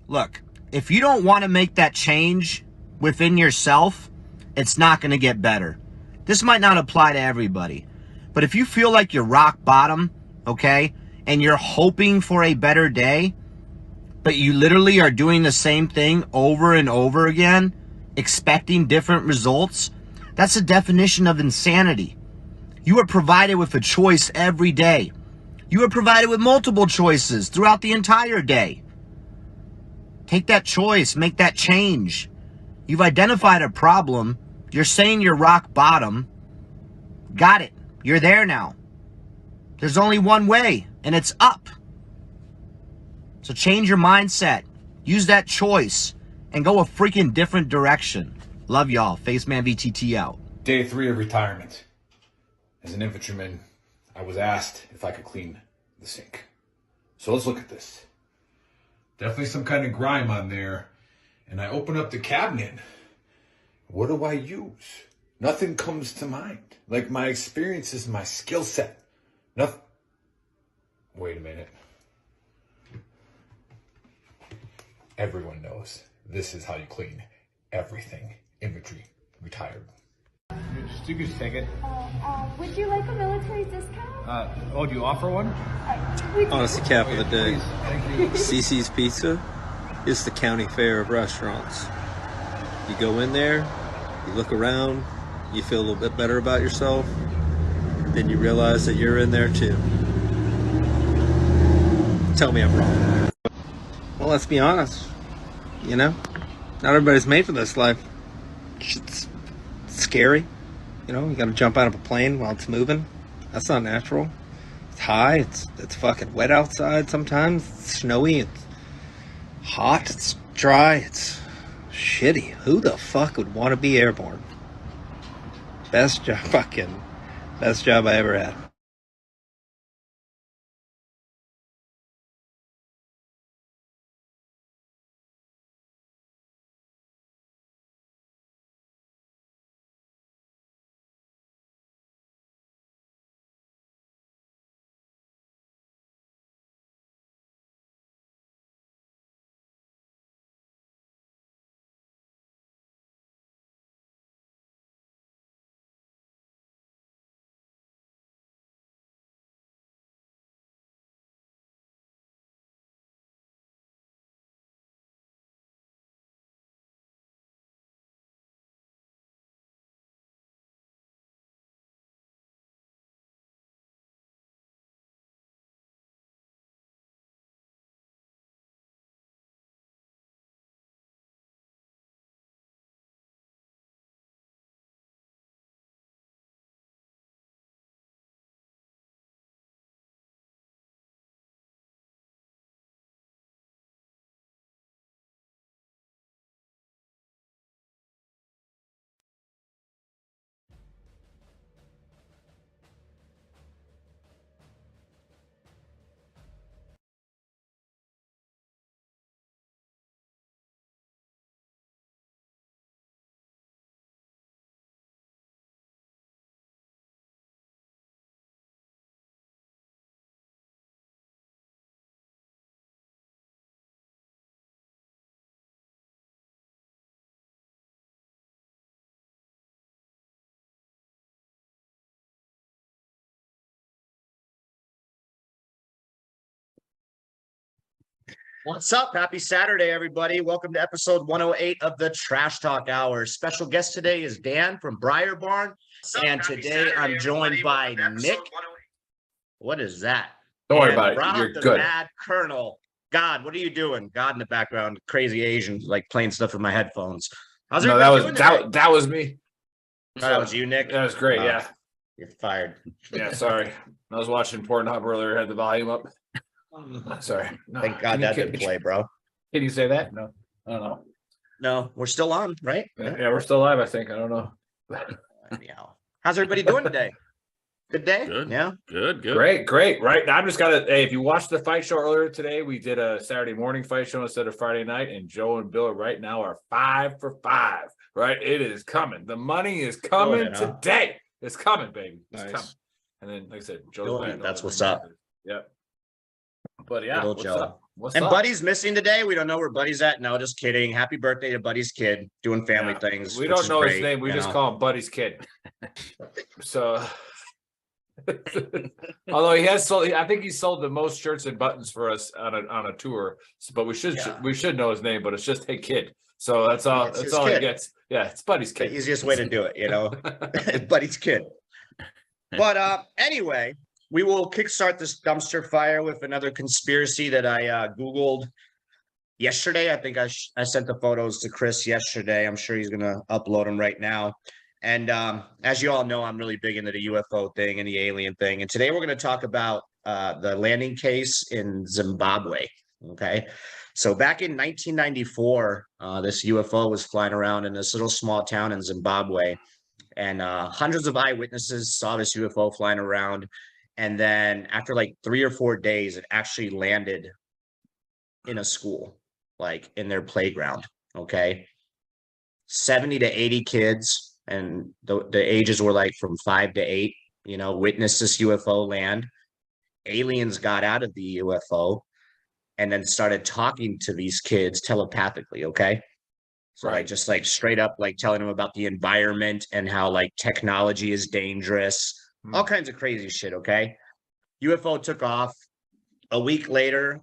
Look, if you don't want to make that change within yourself, it's not going to get better. This might not apply to everybody, but if you feel like you're rock bottom, okay, and you're hoping for a better day, but you literally are doing the same thing over and over again, expecting different results, that's the definition of insanity. You are provided with a choice every day. You are provided with multiple choices throughout the entire day. Take that choice, make that change. You've identified a problem. You're saying you're rock bottom. Got it. You're there now. There's only one way, and it's up. So change your mindset. Use that choice and go a freaking different direction. Love y'all. Faceman VTT out. Day 3 of retirement. As an infantryman, I was asked if I could clean the sink. So let's look at this. Definitely some kind of grime on there. And I open up the cabinet. What do I use? Nothing comes to mind. Like my experience is my skill set. Nothing. Wait a minute. Everyone knows this is how you clean everything. Infantry, retired. You can just take it. Would you like a military discount? Do you offer one? Honest cap of the day. CC's Pizza is the county fair of restaurants. You go in there, you look around, you feel a little bit better about yourself, then you realize that you're in there too. Tell me I'm wrong. Well, let's be honest. You know, not everybody's made for this life. It's scary. You know, you gotta jump out of a plane while it's moving. That's not natural. It's high, it's fucking wet outside sometimes. It's snowy, it's hot, it's dry, it's shitty. Who the fuck would want to be airborne? Best job I ever had. What's up? Happy Saturday, everybody. Welcome to episode 108 of the Trash Talk Hour. Special guest today is Dan from Briar Barn. And today I'm joined by Nick. What is that? Don't worry about it. Rob, You're the good. Mad Colonel. God, what are you doing? God in the background, crazy Asian, like playing stuff with my headphones. How's No, that was me. Oh, that was you, Nick? That was great, yeah. You're fired. Yeah, sorry. I was watching Pornhub earlier, had the volume up. Sorry. No. Thank God that didn't play, bro. Can you say that? No. I don't know. No, we're still on, right? Yeah, we're still live, I think. I don't know. Anyhow. How's everybody doing today? Good day? Good. Yeah. Good. Great. Right now, I'm just hey, if you watched the fight show earlier today, we did a Saturday morning fight show instead of Friday night, and Joe and Bill right now are 5 for 5. Right? It is coming. The money is coming today. It's coming, baby. It's coming. And then, like I said, Joe's that's what's up. Yep. But yeah, Little what's Joe. up? What's And up? Buddy's missing today. We don't know where Buddy's at. No, just kidding. Happy birthday to Buddy's kid, doing family Yeah. things. We which don't is know his great, name. We you just know? call him Buddy's kid. So, although he has sold, I think he sold the most shirts and buttons for us on a tour. But we should know his name. But it's just hey kid. So that's all. It's That's his all he kid. gets. Yeah, it's Buddy's The kid. easiest way to do it, you know? Buddy's kid. But anyway, we will kickstart this dumpster fire with another conspiracy that I Googled yesterday. I think I sent the photos to Chris yesterday. I'm sure he's going to upload them right now. And as you all know, I'm really big into the UFO thing and the alien thing. And today we're going to talk about the landing case in Zimbabwe. Okay. So back in 1994, this UFO was flying around in this little small town in Zimbabwe. And hundreds of eyewitnesses saw this UFO flying around. And then after like 3 or 4 days, it actually landed in a school, like in their playground. Okay. 70 to 80 kids, and the ages were like from 5 to 8, witnessed this UFO land. Aliens got out of the UFO and then started talking to these kids telepathically. Okay. So Right. like just like straight up like telling them about the environment and how like technology is dangerous, all kinds of crazy shit. Okay. UFO took off. A week later,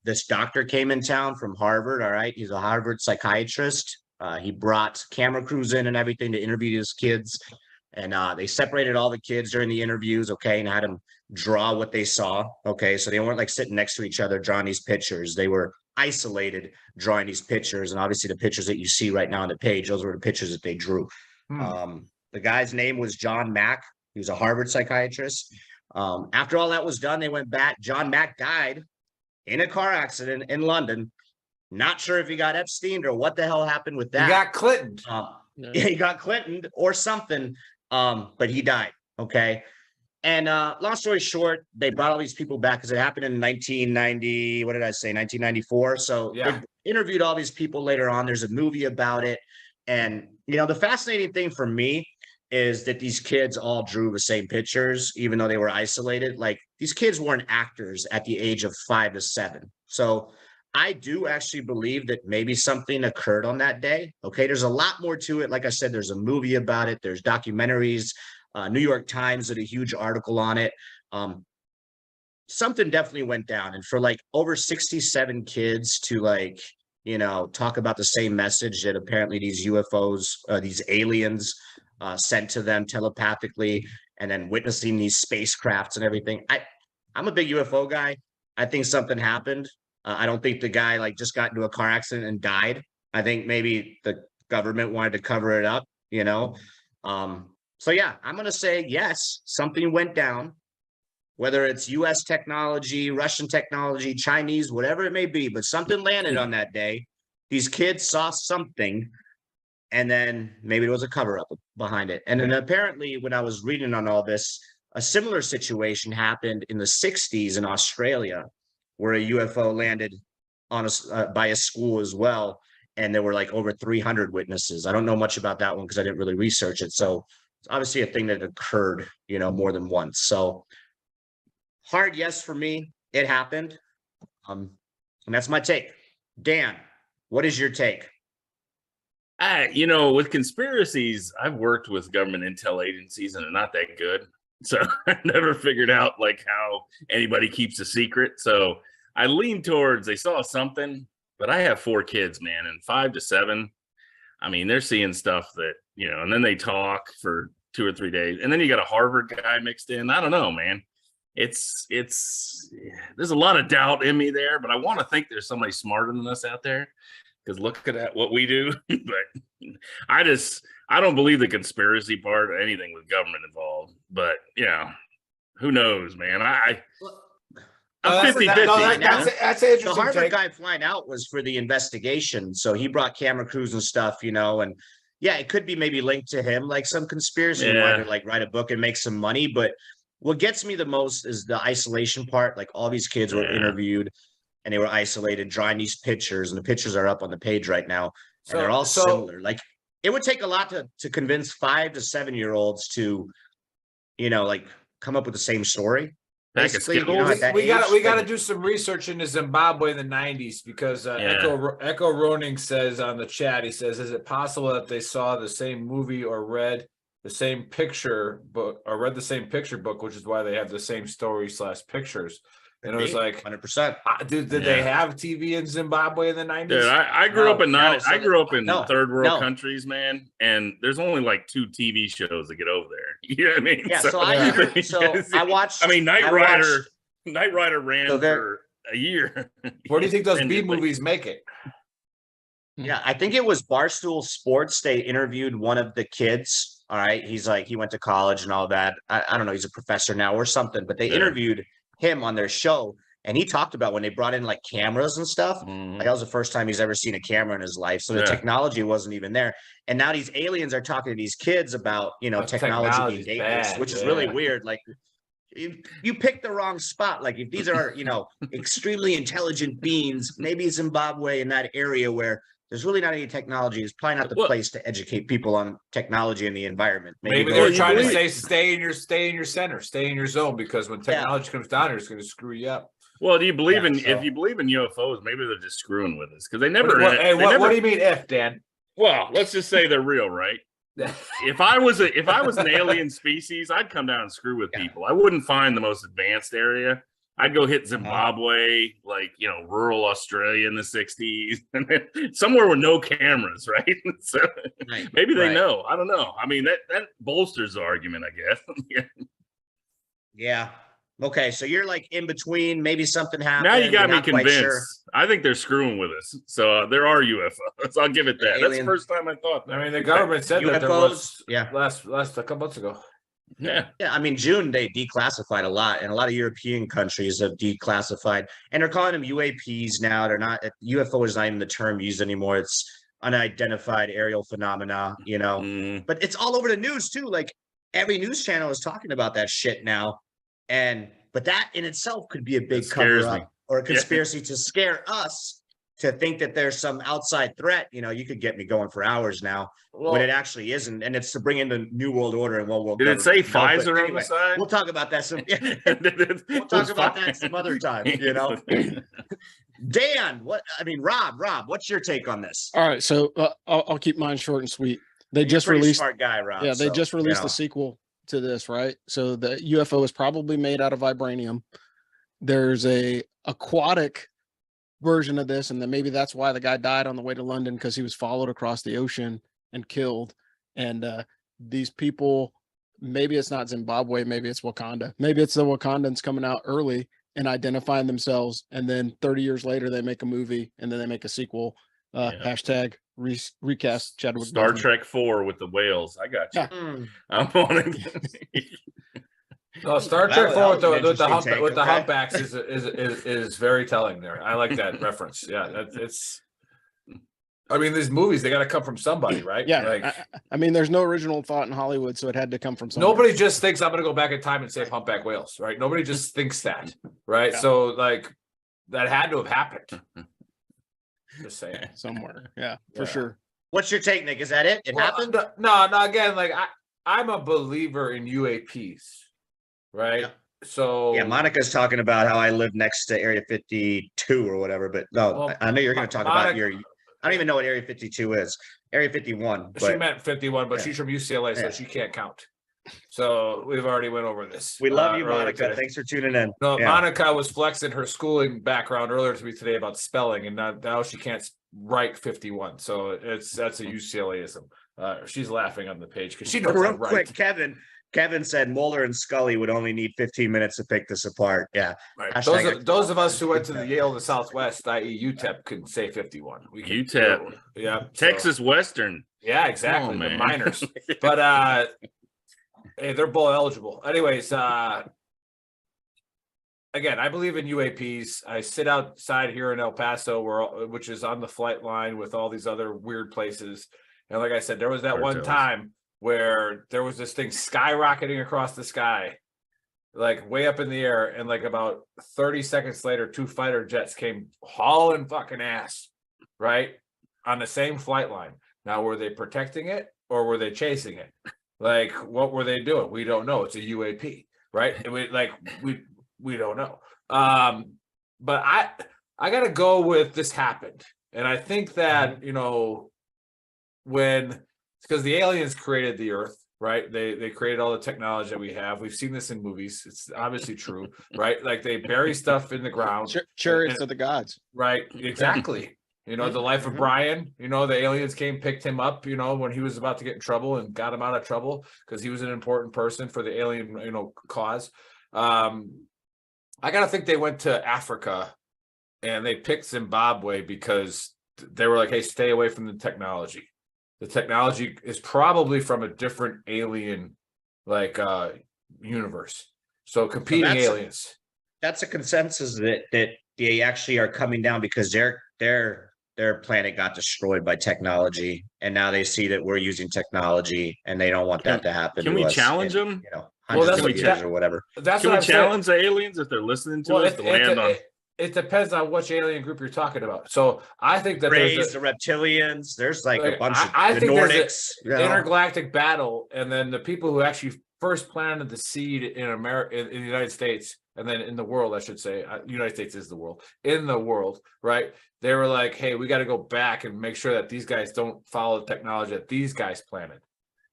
this doctor came in town from Harvard. All right. He's a Harvard psychiatrist. He brought camera crews in and everything to interview his kids. And they separated all the kids during the interviews. Okay. And had them draw what they saw. Okay. So they weren't like sitting next to each other drawing these pictures. They were isolated drawing these pictures. And obviously the pictures that you see right now on the page, those were the pictures that they drew. The guy's name was John Mack. He was a Harvard psychiatrist. After all that was done, they went back. John Mack died in a car accident in London. Not sure if he got Epstein or what the hell happened with that. He got Clinton. He got Clinton or something, but he died. Okay. And long story short, they brought all these people back because it happened in 1990. What did I say? 1994. So Yeah. they interviewed all these people later on. There's a movie about it. And, the fascinating thing for me is that these kids all drew the same pictures, even though they were isolated. Like these kids weren't actors at the age of 5 to 7. So I do actually believe that maybe something occurred on that day. Okay. There's a lot more to it. Like I said, there's a movie about it. There's documentaries. New York Times did a huge article on it. Something definitely went down. And for like over 67 kids to like, talk about the same message that apparently these UFOs, these aliens sent to them telepathically, and then witnessing these spacecrafts and everything. I'm a big UFO guy. I think something happened. I don't think the guy like just got into a car accident and died. I think maybe the government wanted to cover it up, So yeah, I'm going to say yes, something went down, whether it's US technology, Russian technology, Chinese, whatever it may be, but something landed on that day. These kids saw something, and then maybe there was a cover up behind it. And then apparently when I was reading on all this, a similar situation happened in the 60s in Australia, where a UFO landed on by a school as well. And there were like over 300 witnesses. I don't know much about that one because I didn't really research it. So it's obviously a thing that occurred, more than once. So hard yes for me. It happened. And that's my take. Dan, what is your take? With conspiracies, I've worked with government intel agencies and they're not that good. So I never figured out like how anybody keeps a secret. So I lean towards they saw something, but I have 4 kids, man, and 5 to 7. I mean, they're seeing stuff that, and then they talk for 2 or 3 days. And then you got a Harvard guy mixed in. I don't know, man. It's there's a lot of doubt in me there, but I want to think there's somebody smarter than us out there. Because look at what we do. But I don't believe the conspiracy part or anything with government involved. But who knows, man? I'm 50-50. That's an interesting The Harvard take. guy flying out was for the investigation. So he brought camera crews and stuff, and yeah, it could be maybe linked to him, like some conspiracy. He wanted to like write a book and make some money. But what gets me the most is the isolation part. Like all these kids were interviewed and they were isolated, drawing these pictures, and the pictures are up on the page right now. And they're all similar. Like it would take a lot to convince 5 to 7-year-olds to, like come up with the same story. pack of Basically, you Skittles. know, at that we age, got to like- do some research into Zimbabwe in the 90s because Echo Roning says on the chat, he says, is it possible that they saw the same movie or read the same picture book or read the same picture book, which is why they have the same story / pictures? And it was like 100%. Did they have TV in Zimbabwe in the 90s? Dude, I grew up in I grew up in no, third world no. countries, man, and there's only like 2 TV shows that get over there. You know what I mean? Yeah, so I watched. I mean, Knight I Rider. watched- Knight Rider ran So there- for a year. Where do you think those B Independently. movies make it? Yeah, I think it was Barstool Sports. They interviewed one of the kids. All right. He's like, he went to college and all that. I don't know. He's a professor now or something, but they Yeah. interviewed him on their show. And he talked about when they brought in like cameras and stuff. Mhm. Like that was the first time he's ever seen a camera in his life. So the Yeah. technology wasn't even there. And now these aliens are talking to these kids about, you know, The technology technology's being dangerous, bad, which is really yeah. weird. Like you picked the wrong spot. Like if these are, you know, extremely intelligent beings, maybe Zimbabwe in that area where there's really not any technology is probably not the Well- place to educate people on technology and the environment. Maybe go they're to trying to Dubai. say stay in your center, stay in your zone, because when technology comes down here, it's going to screw you up. Well, do you believe Yeah, in so- if you believe in UFOs? Maybe they're just screwing with us because they never. What they never- do you mean if, Dan? Well, let's just say they're real, right? If I was an alien species, I'd come down and screw with Yeah. people. I wouldn't find the most advanced area. I'd go hit Zimbabwe, like, you know, rural Australia in the 60s, and then somewhere with no cameras, right? So Right, maybe they right. know. I don't know. I mean, that bolsters the argument, I guess. Yeah. Yeah. Okay. So you're like in between. Maybe something happened. Now you got you're me not quite convinced. sure. I think they're screwing with us. So there are UFOs. I'll give it that. That's the Alien- first time I thought that. I mean, the government said that there was UFOs. Yeah. last a couple months ago. Yeah. Yeah, I mean, June they declassified a lot, and a lot of European countries have declassified, and they're calling them UAPs now. They're not UFO is not even the term used anymore. It's unidentified aerial phenomena, you know. Mm. But it's all over the news too. Like every news channel is talking about that shit now, but that in itself could be a big That scares cover me. up or a conspiracy to scare us to think that there's some outside threat. You know, you could get me going for hours now. Well, When it actually isn't, and it's to bring in the New World Order and World War. Did it say government. No, but Pfizer on anyway, the side? We'll talk about that some. We'll We'll talk about that some other time. You know, Dan. Rob. What's your take on this? All right, so I'll keep mine short and sweet. They You're a just pretty released, smart guy, Rob. yeah, they so, just you released know. the sequel to this, right? So the UFO is probably made out of vibranium. There's a aquatic version of this, and then maybe that's why the guy died on the way to London, because he was followed across the ocean and killed. And these people, maybe it's not Zimbabwe, maybe it's Wakanda, maybe it's the Wakandans coming out early and identifying themselves, and then 30 years later they make a movie, and then they make a sequel. Yeah. Hashtag recast Chadwick Star Boseman. Trek 4 with the whales. I got you. Yeah. Mm. I'm on it. no, Star That Trek was 4 an interesting take, with the okay. humpbacks is very telling there. I like that reference. Yeah, it's. I mean, these movies, they got to come from somebody, right? Yeah, Like, I mean, there's no original thought in Hollywood, so it had to come from somewhere. nobody just thinks I'm going to go back in time and save humpback whales, right? Nobody just thinks that, right? Yeah. So, like, that had to have happened. Just saying. somewhere. Yeah, for Yeah. sure. What's your take, Nick? Is that it? It Well, happened. No. Again, like I'm a believer in UAPs, right? Yeah. So Yeah, Monica's talking about how I live next to Area 52 or whatever, but no, Well, I know you're going to talk about Monica- your. I don't even know what Area 52 is. Area 51. she But meant 51, but Yeah. she's from UCLA, so Yeah. she can't count. So we've already went over this. we love you, earlier Monica. today. Thanks for tuning in. No, Yeah. Monica was flexing her schooling background earlier to me today about spelling, and now she can't write 51. So that's a UCLAism. She's laughing on the page because she knows Real I'm right. quick, Kevin said Mulder and Scully would only need 15 minutes to pick this apart. Yeah. Right. Hashtag- Those of us who went to the Yale and the Southwest, i.e. UTEP, can say 51. We can, UTEP. yeah. so- Texas Western. yeah, exactly. Oh, The man. minors. But hey, they're bowl eligible. Anyways, again, I believe in UAPs. I sit outside here in El Paso, which is on the flight line with all these other weird places. And like I said, there was that one Cartels. time where there was this thing skyrocketing across the sky, like way up in the air. And like about 30 seconds later, 2 fighter jets came hauling fucking ass, right? On the same flight line. Now, were they protecting it or were they chasing it? Like, what were they doing? We don't know. It's a UAP, right? we don't know. But I got to go with this happened. And I think that, you know, because the aliens created the earth, right? They created all the technology that we have. We've seen this in movies. It's obviously true, right? Like they bury stuff in the ground. Chariots of the gods. Right. Exactly. You know, the life of Brian, you know, the aliens came, picked him up, you know, when he was about to get in trouble and got him out of trouble because he was an important person for the alien, you know, cause. I got to think they went to Africa and they picked Zimbabwe because they were like, hey, stay away from the technology. The technology is probably from a different alien, like, universe. So competing aliens. That's a consensus that they actually are coming down because their planet got destroyed by technology, and now they see that we're using technology, and they don't want that to happen. Can we challenge them? You know, hundreds of years or whatever. That's can what we challenge the aliens if they're listening to us to land on? It depends on which alien group you're talking about. So I think that the reptilians, there's like a bunch of the think Nordics, intergalactic battle, and then the people who actually first planted the seed in America, in the United States, and then in the world, I should say, United States is the world, in the world, right? They were like, hey, we got to go back and make sure that these guys don't follow the technology that these guys planted.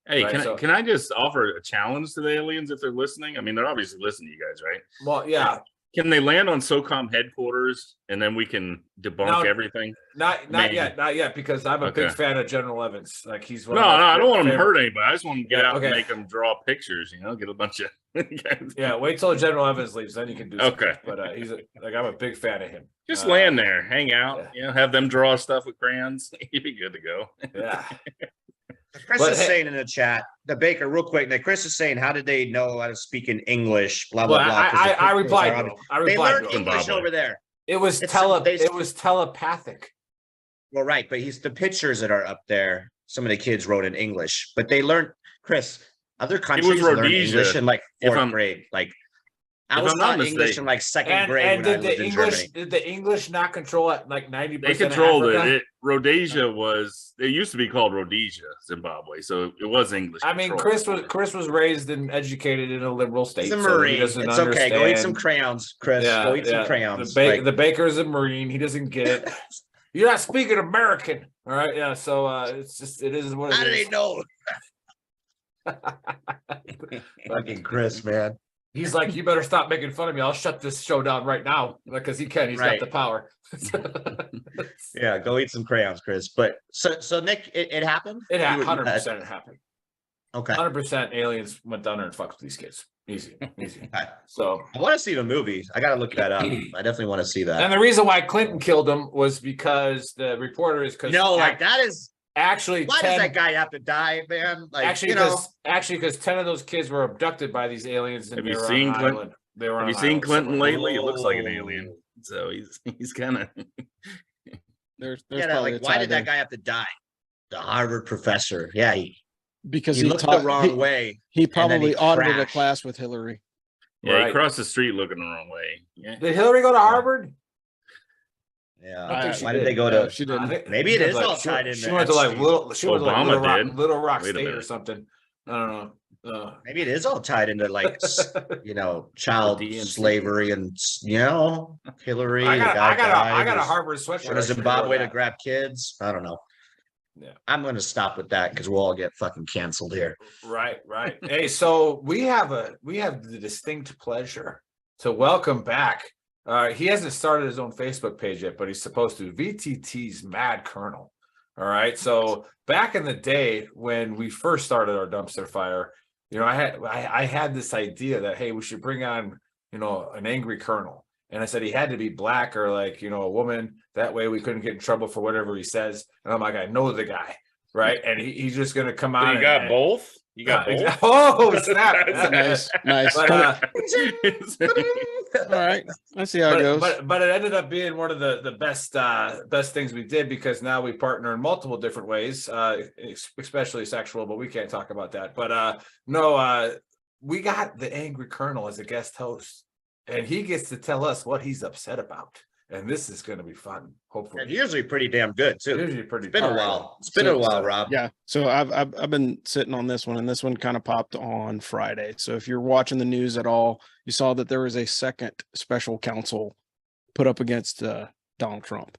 Hey, right? Can I just offer a challenge to the aliens if they're listening? I mean, they're obviously listening to you guys, right? Well, yeah. Can they land on SOCOM headquarters and then we can debunk everything? Not yet, because I'm a big fan of General Evans. Like he's one I don't want him to hurt anybody. I just want to get out and make them draw pictures. You know, get a bunch of yeah. Wait till General Evans leaves, then you can do something. But I'm a big fan of him. Just land there, hang out. You know, have them draw stuff with crayons. You'd be good to go. Yeah. Chris is saying in the chat, the Baker, real quick. That Chris is saying, how did they know how to speak in English? Blah blah blah. I replied. They learned English over there. It was telepathic. Well, right, but the pictures that are up there. Some of the kids wrote in English, but they learned. Chris, other countries learn English in like fourth grade. Like I was taught English in like second grade when I lived in Germany. Did the English not control it like 90%? They controlled it. Rhodesia was. It used to be called Rhodesia, Zimbabwe. So it was English. I mean, Chris was raised and educated in a liberal state. He's a Marine. It's okay. Go eat some crayons, Chris. Go eat some crayons. The Baker's a Marine. He doesn't get it. You're not speaking American, all right? Yeah. So it's just it is what it is. How do they know? Fucking Chris, man. He's like, you better stop making fun of me. I'll shut this show down right now because he can. He's got the power. Yeah, go eat some crayons, Chris. But so Nick, it happened. It happened. 100%. It happened. Okay. 100% aliens went down there and fucked with these kids. Easy. So I want to see the movie. I got to look that up. I definitely want to see that. And the reason why Clinton killed him was because the reporter is because that is. Actually, why does that guy have to die, man? Like, actually, because 10 of those kids were abducted by these aliens. And have you seen Clinton? Have you seen Clinton lately? It looks like an alien. So he's kind of. There's why did that guy have to die? The Harvard professor. Yeah, because he looked the wrong way. He probably audited a class with Hillary. Yeah, he crossed the street looking the wrong way. Yeah. Did Hillary go to Harvard? Yeah. Why did they go to? She didn't. Maybe it is all tied in. She went to like Little Rock State or something. I don't know. Maybe it is all tied into like child slavery and Hillary. I got a Harvard sweatshirt. To Zimbabwe to grab kids. I don't know. Yeah, I'm going to stop with that because we'll all get fucking canceled here. Right. Hey, so we have the distinct pleasure to welcome back. He hasn't started his own Facebook page yet, but he's supposed to. VTT's Mad Colonel. All right. So back in the day when we first started our dumpster fire, I had this idea that, hey, we should bring on, an angry colonel. And I said he had to be black or like, a woman. That way we couldn't get in trouble for whatever he says. And I'm like, I know the guy. Right. And he's just going to come on. You got both? You got both? Oh, snap. Nice. But, all right. Let's see how it goes. But it ended up being one of the best things we did because now we partner in multiple different ways, especially sexual, but we can't talk about that. But we got the angry colonel as a guest host, and he gets to tell us what he's upset about. and this is going to be fun. Hopefully, And usually pretty damn good too. usually pretty. It's been a all right. while. It's been a while, Rob. Yeah. So I've been sitting on this one, and this one kind of popped on Friday. So if you're watching the news at all, you saw that there was a second special counsel put up against Donald Trump.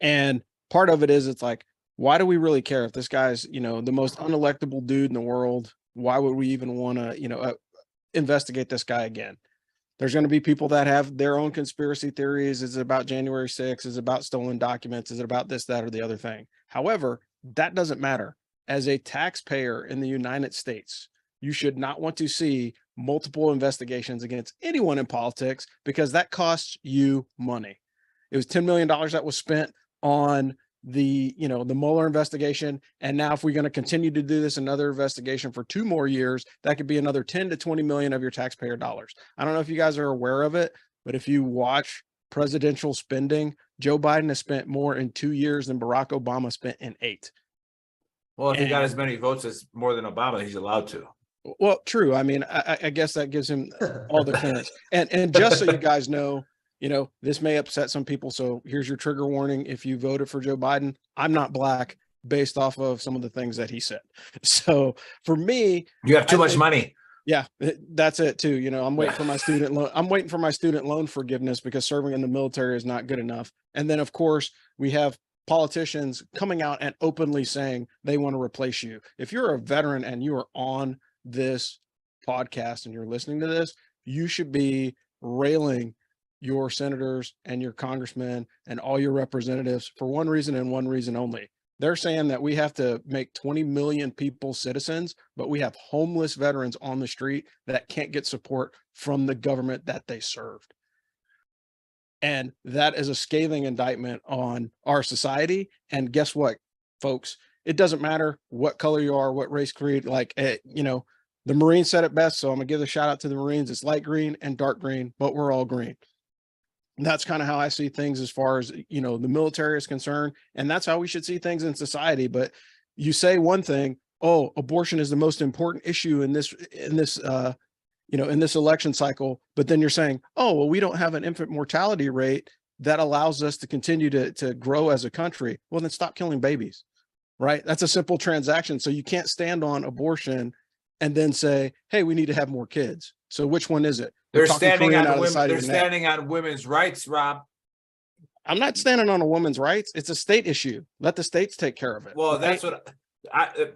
And part of it is, it's like, why do we really care if this guy's, you know, the most unelectable dude in the world? Why would we even want to, you know, investigate this guy again? There's going to be people that have their own conspiracy theories. Is it about January 6th? Is it about stolen documents? Is it about this, that, or the other thing? However, that doesn't matter. As a taxpayer in the United States, you should not want to see multiple investigations against anyone in politics, because that costs you money. It was $10 million that was spent on the, you know, the Mueller investigation. And now if we're going to continue to do this, another investigation for 2 more years, that could be another 10 to 20 million of your taxpayer dollars. I don't know if you guys are aware of it, but if you watch presidential spending, Joe Biden has spent more in 2 years than Barack Obama spent in 8. Well, if he got as many votes as more than Obama, he's allowed to. Well, true. I mean, I guess that gives him all the clearance. And just so you guys know, you know, this may upset some people. So here's your trigger warning. If you voted for Joe Biden, I'm not black, based off of some of the things that he said. So for me, You have too much money. yeah, that's it too. You know, I'm waiting for my student loan. I'm waiting for my student loan forgiveness, because serving in the military is not good enough. And then of course we have politicians coming out and openly saying they want to replace you. If you're a veteran and you are on this podcast and you're listening to this, you should be railing your senators and your congressmen and all your representatives for one reason and one reason only. They're saying that we have to make 20 million people citizens, but we have homeless veterans on the street that can't get support from the government that they served. And that is a scathing indictment on our society. And guess what, folks? It doesn't matter what color you are, what race, creed, like, you know, the Marines said it best. So I'm gonna give a shout out to the Marines. It's light green and dark green, but we're all green. And that's kind of how I see things as far as, you know, the military is concerned. And that's how we should see things in society. But you say one thing, oh, abortion is the most important issue in this, you know, in this election cycle. But then you're saying, oh, well, we don't have an infant mortality rate that allows us to continue to grow as a country. Well, then stop killing babies, right? That's a simple transaction. So you can't stand on abortion and then say, hey, we need to have more kids. So which one is it? They're standing on women. They're standing on women's rights, Rob. I'm not standing on a woman's rights. It's a state issue. Let the states take care of it. Well, right? that's what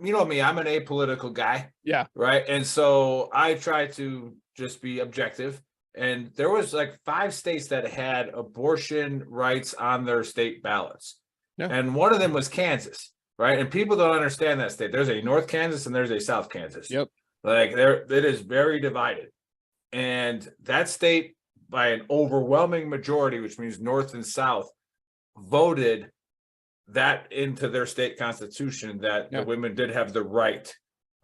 you know me. I'm an apolitical guy. Yeah. Right. And so I try to just be objective. And there was like 5 states that had abortion rights on their state ballots. Yeah. And one of them was Kansas. Right. And people don't understand that state. There's a North Kansas and there's a South Kansas. Yep. Like it is very divided. And that state, by an overwhelming majority, which means North and South, voted that into their state constitution that the women did have the right.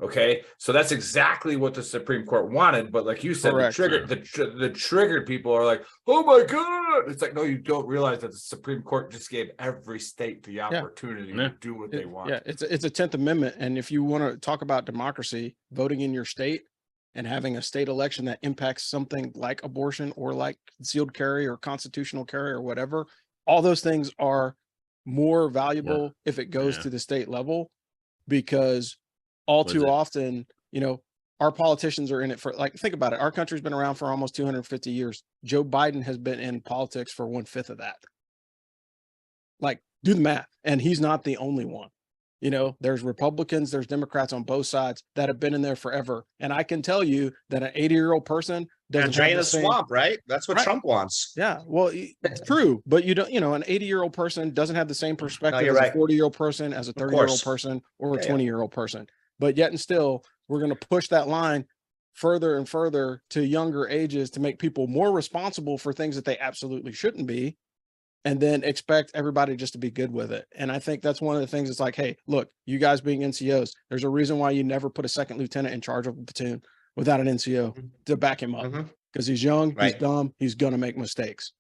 Okay, so that's exactly what the Supreme Court wanted. But like you said, Correct. the triggered people are like, oh my God. It's like, no, you don't realize that the Supreme Court just gave every state the opportunity to do what they want. Yeah, it's a 10th Amendment. And if you want to talk about democracy, voting in your state and having a state election that impacts something like abortion or like concealed carry or constitutional carry or whatever, all those things are more valuable if it goes to the state level, because all too often, you know, our politicians are in it for, like, think about it. Our country's been around for almost 250 years. Joe Biden has been in politics for 1/5 of that. Like, do the math. And he's not the only one. You know, there's Republicans, there's Democrats on both sides that have been in there forever. And I can tell you that an 80-year-old person doesn't drain the swamp, right? That's what Trump wants. Yeah, well, it's true, but you don't, you know, an 80-year-old person doesn't have the same perspective as a 40-year-old person, as a 30-year-old person, or a 20-year-old person. But yet and still, we're going to push that line further and further to younger ages to make people more responsible for things that they absolutely shouldn't be, and then expect everybody just to be good with it. And I think that's one of the things. It's like, hey, look, you guys being NCOs, there's a reason why you never put a second lieutenant in charge of a platoon without an NCO to back him up, because he's young, he's dumb, he's going to make mistakes.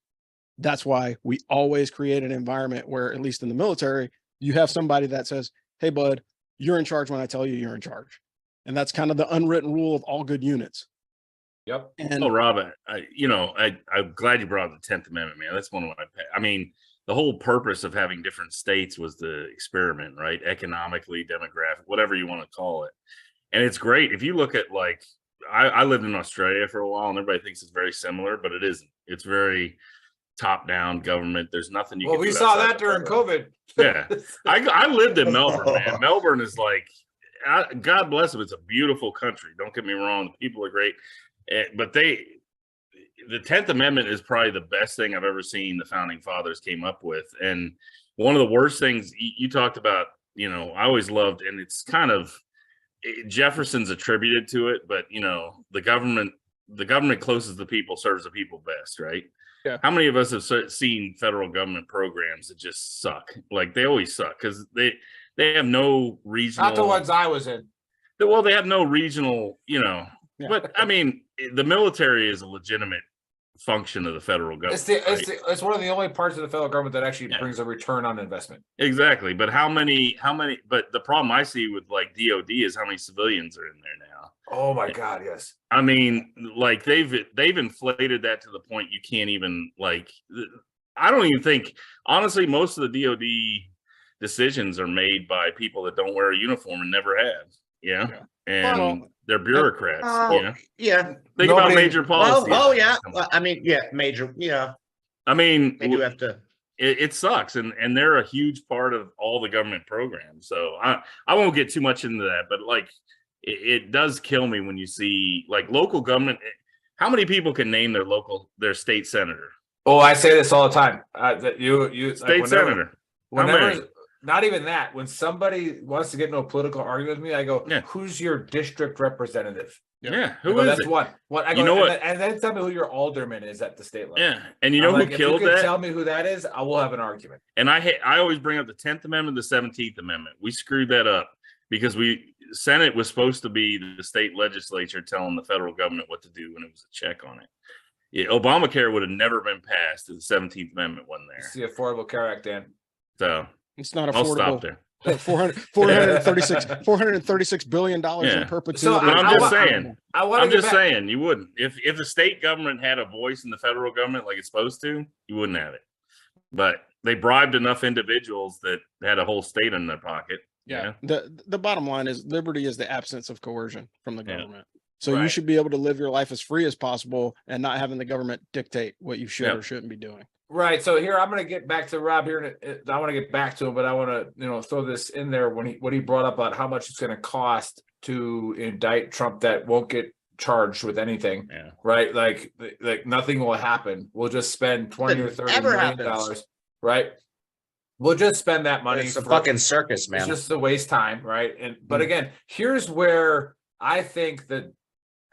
That's why we always create an environment where, at least in the military, you have somebody that says, hey, bud, you're in charge when I tell you you're in charge. And that's kind of the unwritten rule of all good units. Yep. And Oh, Rob, I'm glad you brought up the 10th Amendment, man. That's one of my. I mean, the whole purpose of having different states was the experiment, right? Economically, demographic, whatever you want to call it. And it's great if you look at like I lived in Australia for a while, and everybody thinks it's very similar, but it isn't. It's very top-down government. There's nothing you Well, can we do saw outside that the during federal. COVID. Yeah, I lived in Melbourne, man. Melbourne is like, God bless them. It's a beautiful country. Don't get me wrong. The people are great, but the 10th Amendment is probably the best thing I've ever seen the founding fathers came up with. And one of the worst things you talked about, I always loved, and it's kind of Jefferson's attributed to it, but the government closest to the people serves the people best, right? Yeah. How many of us have seen federal government programs that just suck? Like they always suck because they have no regional. Not the ones I was in. Well, they have no regional, Yeah. But I mean, the military is a legitimate function of the federal government. It's one of the only parts of the federal government that actually brings a return on investment. Exactly. But how many, but the problem I see with like DOD is how many civilians are in there now. Oh my God, yes. I mean, like they've inflated that to the point you can't even I don't even think, honestly, most of the DOD decisions are made by people that don't wear a uniform and never have. Yeah. And they're bureaucrats. Yeah. Think about major policy. Yeah. Well, I mean, yeah, major. Yeah. I mean, They do have to. It sucks, and they're a huge part of all the government programs. So I won't get too much into that, but like it does kill me when you see like local government. How many people can name their state senator? Oh, I say this all the time. That you state senator. Whenever, not even that. When somebody wants to get into a political argument with me, I go, "Who's your district representative?" Yeah, who is that's it? one. I go, you know what? And then tell me who your alderman is at the state level. Yeah, and you know who killed if you that? Tell me who that is. I will have an argument. And I always bring up the 10th Amendment, the 17th Amendment. We screwed that up because Senate was supposed to be the state legislature telling the federal government what to do, and it was a check on it. Yeah, Obamacare would have never been passed if the 17th Amendment wasn't there. It's the Affordable Care Act, Dan. So it's not affordable. I'll stop there. $436 billion in perpetuity. So I'm just saying. I'm just saying you wouldn't. If the state government had a voice in the federal government like it's supposed to, you wouldn't have it. But they bribed enough individuals that had a whole state in their pocket. Yeah. The bottom line is liberty is the absence of coercion from the government. So you should be able to live your life as free as possible and not having the government dictate what you should or shouldn't be doing. Right. So here I'm going to get back to Rob here. I want to get back to him, but I want to throw this in there when what he brought up about how much it's going to cost to indict Trump that won't get charged with anything. Yeah. Right. Like nothing will happen. We'll just spend $20 or $30 million dollars. Right. We'll just spend that money. It's a fucking circus, man. It's just to waste time. Right. But again, here's where I think that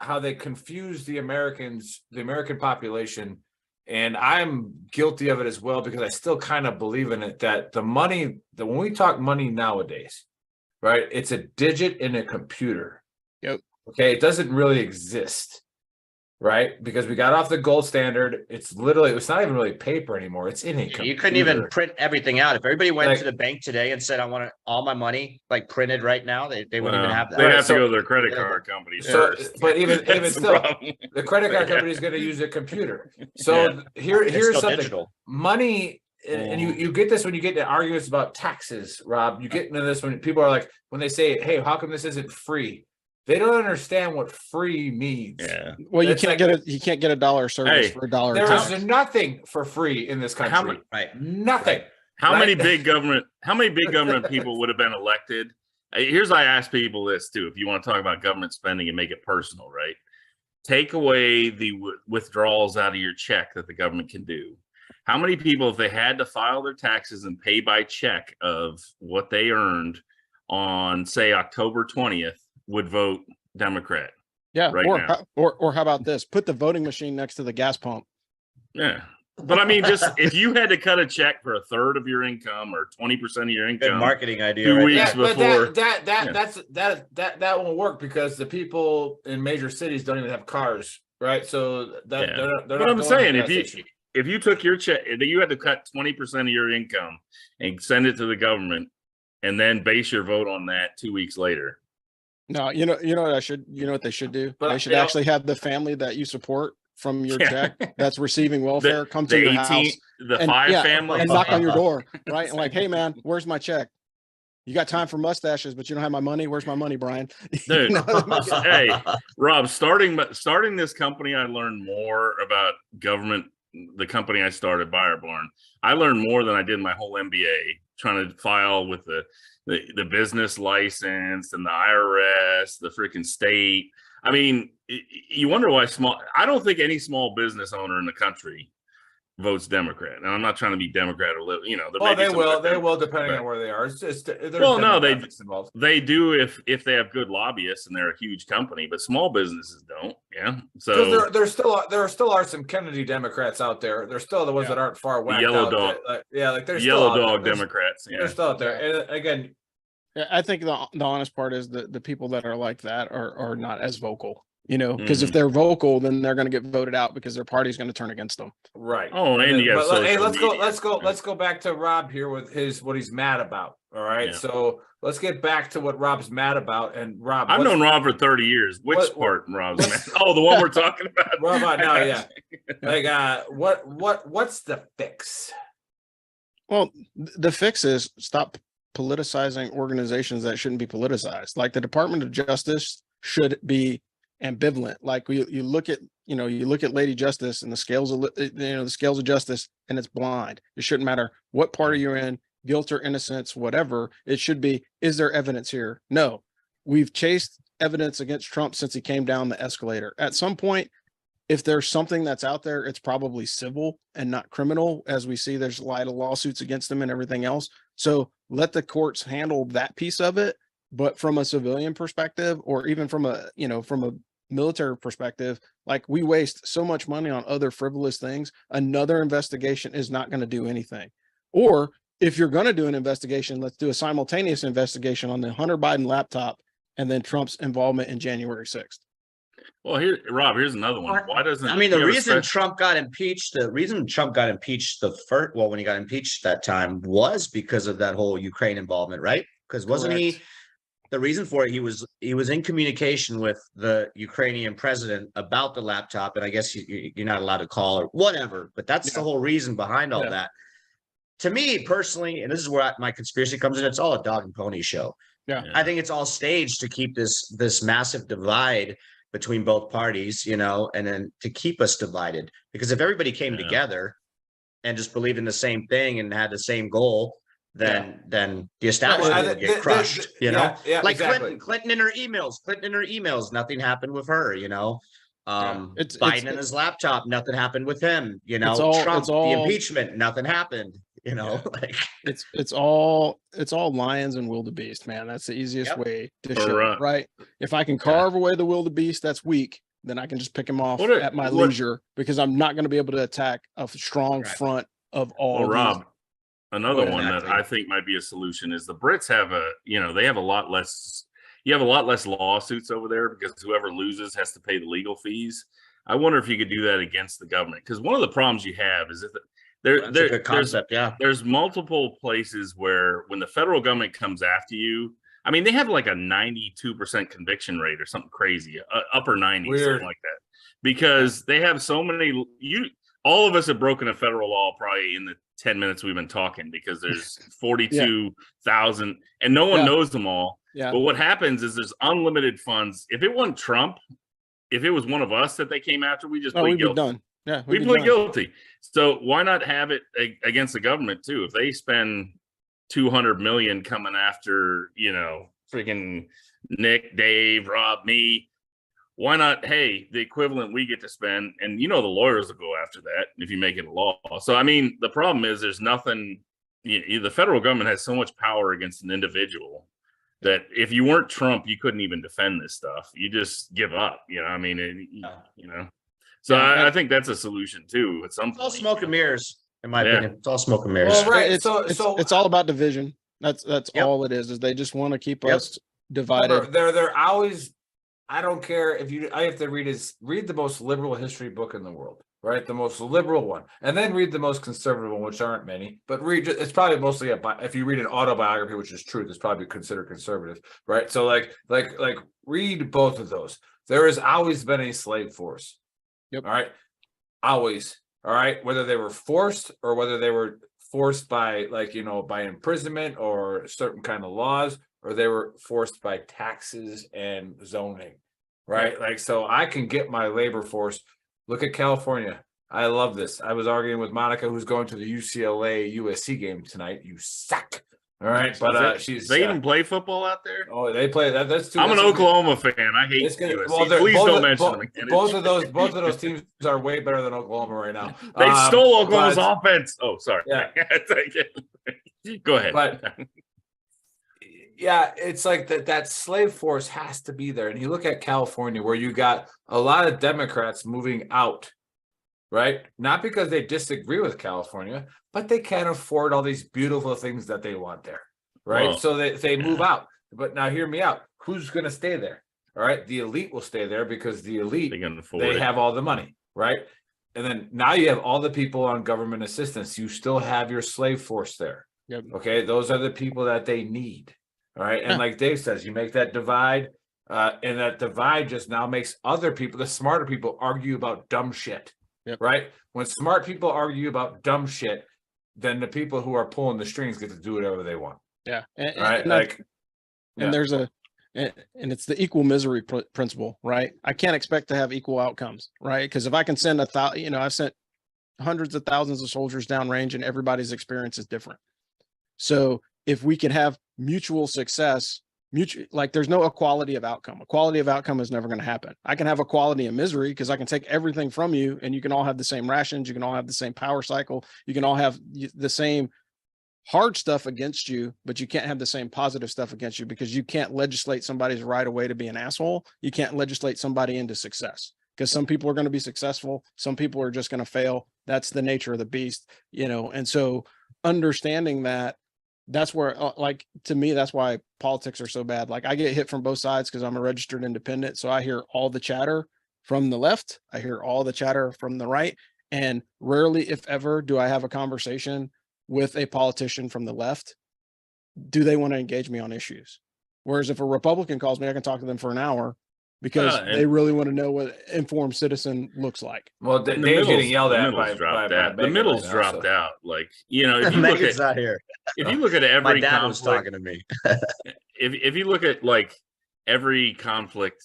how they confuse the American population. And I'm guilty of it as well, because I still kind of believe in it, that when we talk money nowadays, right, it's a digit in a computer. Yep. Okay. It doesn't really exist, right? Because we got off the gold standard. It's not even really paper anymore. It's in a computer. You couldn't even print everything out. If everybody went to the bank today and said, I want all my money like printed right now, they wouldn't even have that. They'd have to go to their credit card company first. But even still, the credit card company is going to use a computer. So here's something. Digital. Money, and you get this when you get into arguments about taxes, Rob. You get into this when people are like, when they say, hey, how come this isn't free? They don't understand what free means. Yeah. Well, you can't get a dollar service for a dollar. There is nothing for free in this country. Nothing. How many big government people would have been elected? Here's I ask people this too. If you want to talk about government spending and make it personal, right? Take away the withdrawals out of your check that the government can do. How many people, if they had to file their taxes and pay by check of what they earned on, say, October 20th, would vote Democrat? Yeah. Or how about this? Put the voting machine next to the gas pump. Yeah. But I mean, just if you had to cut a check for a third of your income or 20% of your income, good marketing idea. 2 weeks before. That won't work, because the people in major cities don't even have cars, right? So they're not. But I'm saying, if you took your check, you had to cut 20% of your income and send it to the government, and then base your vote on that 2 weeks later. No, you know what they should do? But They should you know- actually have the family that you support from your Yeah. check that's receiving welfare come to the your 18 house the and 5 family and knock on your door, right? And like, hey man, where's my check? You got time for mustaches, but you don't have my money. Where's my money, Brian? Dude, You know, hey, Rob, starting this company, I learned more about government. The company I started, Buyer Barn, I learned more than I did my whole MBA trying to file with the business license and the IRS, the freaking state. I mean, you wonder why I don't think any small business owner in the country votes Democrat. And I'm not trying to be Democrat or Well, they will, depending on where they are. It's just there's demographics involved. They do if they have good lobbyists and they're a huge company, but small businesses don't. Yeah, so because there still are some Kennedy Democrats out there. There's still the ones that aren't far whacked yellow out dog, like there's yellow still dog Democrats. They're still out there. And again, yeah, I think the honest part is the people that are like that are not as vocal. Because if they're vocal, then they're going to get voted out because their party's going to turn against them. right. Oh, and you got hey, let's go back to Rob here with what he's mad about. All right. Yeah. So let's get back to what Rob's mad about. And Rob, I've known Rob for 30 years. Which part Rob's mad? Oh, the one we're talking about. Rob, now, yeah. Like what's the fix? Well, the fix is stop politicizing organizations that shouldn't be politicized. Like the Department of Justice should be ambivalent. Like you look at Lady Justice and the scales of justice, and it's blind. It shouldn't matter what party you're in, guilt or innocence, whatever. It should be, is there evidence here? No. We've chased evidence against Trump since he came down the escalator. At some point, if there's something that's out there, it's probably civil and not criminal, as we see there's a lot of lawsuits against him and everything else. So let the courts handle that piece of it. But from a civilian perspective, or even from a military perspective, like we waste so much money on other frivolous things. Another investigation is not going to do anything. Or if you're going to do an investigation, let's do a simultaneous investigation on the Hunter Biden laptop and then Trump's involvement in January 6th. Well, Rob, here's another one. Why doesn't the reason Trump got impeached, when he got impeached that time was because of that whole Ukraine involvement, right? Because wasn't he the reason for it? He was in communication with the Ukrainian president about the laptop, and I guess you're not allowed to call or whatever, but that's the whole reason behind all that. To me personally, and this is where my conspiracy comes in, it's all a dog and pony show. Yeah. I think it's all staged to keep this massive divide between both parties, and then to keep us divided. Because if everybody came together and just believed in the same thing and had the same goal, then the establishment would get crushed. Like exactly. Clinton in her emails, nothing happened with her. Biden and his laptop, nothing happened with him. Trump, the impeachment, nothing happened. It's all lions and wildebeest, man. That's the easiest way to show it, right? If I can carve away the wildebeest that's weak, then I can just pick him off at my leisure, because I'm not going to be able to attack a strong front of all. Well, Rob, another one that I think might be a solution is the Brits have they have a lot less. You have a lot less lawsuits over there because whoever loses has to pay the legal fees. I wonder if you could do that against the government, because one of the problems you have is that there's multiple places where when the federal government comes after you, I mean, they have like a 92% conviction rate or something crazy, upper 90s, something like that, because they have so many. All of us have broken a federal law probably in the 10 minutes we've been talking, because there's 42,000 and no one knows them all. Yeah. But what happens is there's unlimited funds. If it wasn't Trump, if it was one of us that they came after, we just plead guilty. Done. Yeah, we plead guilty. So why not have it against the government too? If they spend $200 million coming after, freaking Nick, Dave, Rob, me, why not? Hey, the equivalent we get to spend, and the lawyers will go after that if you make it a law. So I mean, the problem is there's nothing. The federal government has so much power against an individual that if you weren't Trump, you couldn't even defend this stuff. You just give up. So I think that's a solution too. It's all smoke and mirrors, in my opinion. It's all smoke and mirrors. Well, right. It's all about division. That's all it is they just want to keep us divided. They're always. I don't care if I have to read the most liberal history book in the world. right? The most liberal one, and then read the most conservative one, which aren't many, but it's probably mostly if you read an autobiography, which is truth, it's probably considered conservative, right? So like read both of those. There has always been a slave force. Yep. All right. Always. All right. Whether they were forced or whether they were forced by by imprisonment or certain kind of laws, or they were forced by taxes and zoning. Right. Like, so I can get my labor force. Look at California. I love this. I was arguing with Monica, who's going to the UCLA USC game tonight. You suck. All right. But they even play football out there? Oh, they play that. That's too. I'm an Oklahoma fan. I hate USC. Well, please don't mention them again. Both of those teams are way better than Oklahoma right now. They stole Oklahoma's offense. Oh, sorry. Yeah. Go ahead. But yeah, it's like that slave force has to be there. And you look at California, where you got a lot of Democrats moving out, right? Not because they disagree with California, but they can't afford all these beautiful things that they want there, right? Well, so they move out. But now hear me out. Who's going to stay there? All right, the elite will stay there because the elite, they have all the money, right? And then now you have all the people on government assistance. You still have your slave force there. Yep. Okay, those are the people that they need. All right, and like Dave says, you make that divide, and that divide just now makes other people, the smarter people, argue about dumb shit. Yep. Right? When smart people argue about dumb shit, then the people who are pulling the strings get to do whatever they want. Yeah. And there's and it's the equal misery principle, right? I can't expect to have equal outcomes, right? Because if I can send I've sent hundreds of thousands of soldiers downrange, and everybody's experience is different. So if we can have mutual success, there's no equality of outcome. Equality of outcome is never going to happen. I can have equality in misery because I can take everything from you, and you can all have the same rations. You can all have the same power cycle. You can all have the same hard stuff against you, but you can't have the same positive stuff against you, because you can't legislate somebody's right away to be an asshole. You can't legislate somebody into success, because some people are going to be successful. Some people are just going to fail. That's the nature of the beast, and so understanding that's where, to me, that's why politics are so bad. Like, I get hit from both sides because I'm a registered independent. So I hear all the chatter from the left. I hear all the chatter from the right. And rarely, if ever, do I have a conversation with a politician from the left. Do they want to engage me on issues? Whereas if a Republican calls me, I can talk to them for an hour because they really want to know what informed citizen looks like. Well, Dave's getting yelled at by the middle's dropped out. Like, if you look at not here. If you look at every my dad conflict, was talking to me. if you look at like every conflict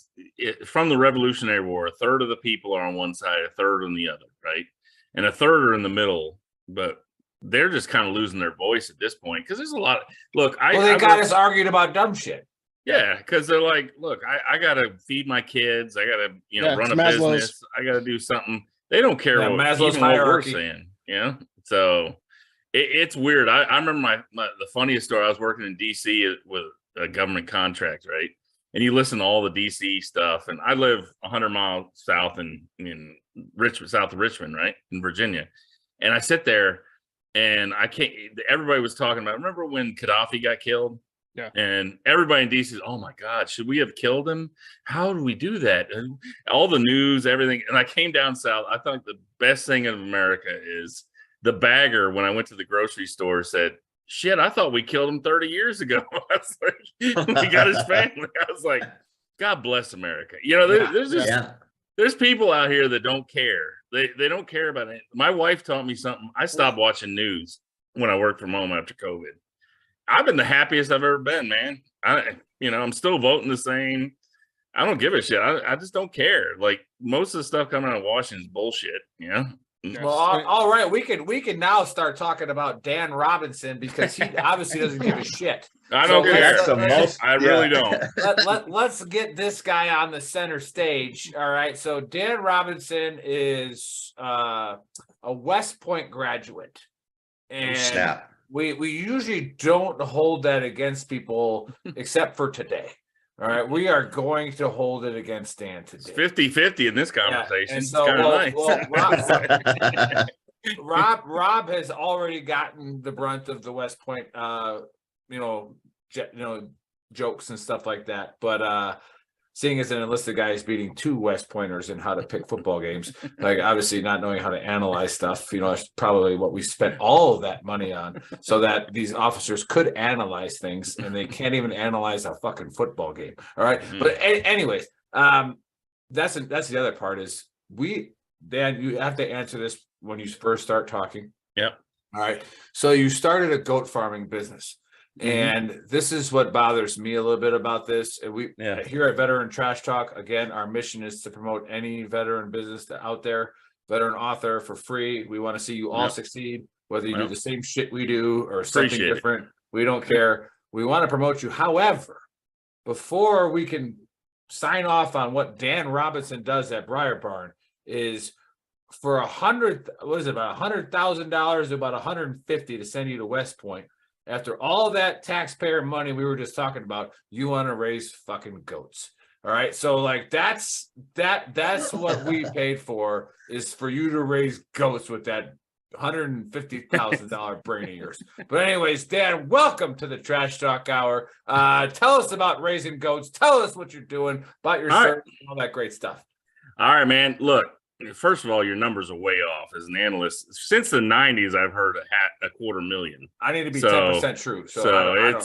from the Revolutionary War, a third of the people are on one side, a third on the other, right? And a third are in the middle, but they're just kind of losing their voice at this point because there's a lot. They got us arguing about dumb shit. Yeah, because they're like, look, I gotta feed my kids, I gotta run a business, I gotta do something. They don't care what we're saying, So it's weird. I remember the funniest story. I was working in DC with a government contract, right? And you listen to all the DC stuff, and I live 100 miles south in Richmond, south of Richmond, right, in Virginia. And I sit there, and everybody was talking about. Remember when Gaddafi got killed? Yeah. And everybody in DC is, oh my God, should we have killed him? How do we do that? And all the news, everything. And I came down south. I thought the best thing in America is the bagger, when I went to the grocery store, said, shit, I thought we killed him 30 years ago. I was like, he got his family. I was like, God bless America. There's people out here that don't care. They don't care about it. My wife taught me something. I stopped watching news when I worked from home after COVID. I've been the happiest I've ever been, man. I'm still voting the same. I don't give a shit. I just don't care. Like, most of the stuff coming out of Washington is bullshit. Well, all right. We can now start talking about Dan Robinson because he obviously doesn't give a shit. I don't care. I really don't. Let's get this guy on the center stage. All right. So Dan Robinson is a West Point graduate, and we usually don't hold that against people except for today. All right, we are going to hold it against Dan today. It's 50-50 in this conversation. And so, Nice. Rob has already gotten the brunt of the West Point, jokes and stuff like that. But seeing as an enlisted guy is beating 2 West Pointers in how to pick football games, like obviously not knowing how to analyze stuff, that's probably what we spent all of that money on, so that these officers could analyze things, and they can't even analyze a fucking football game. All right. But anyways, that's the other part is Dan, you have to answer this when you first start talking. Yep. All right. So you started a goat farming business. And this is what bothers me a little bit about this. We here at Veteran Trash Talk, again, our mission is to promote any veteran business out there, veteran author for free. We want to see you all succeed, whether you do the same shit we do or something different. We don't care. We want to promote you. However, before we can sign off on what Dan Robinson does at Briar Barn is for about $100,000 to about 150 to send you to West Point. After all that taxpayer money we were just talking about, you want to raise fucking goats. All right. So like that's what we paid for, is for you to raise goats with that $150,000 brain of yours. But anyways, Dan, welcome to the Trash Talk Hour. Tell us about raising goats. Tell us what you're doing, about your service, and all that great stuff. All right, man. Look, first of all, your numbers are way off as an analyst. Since the 90s, I've heard a $250,000. I need to be 10% true. So I don't know.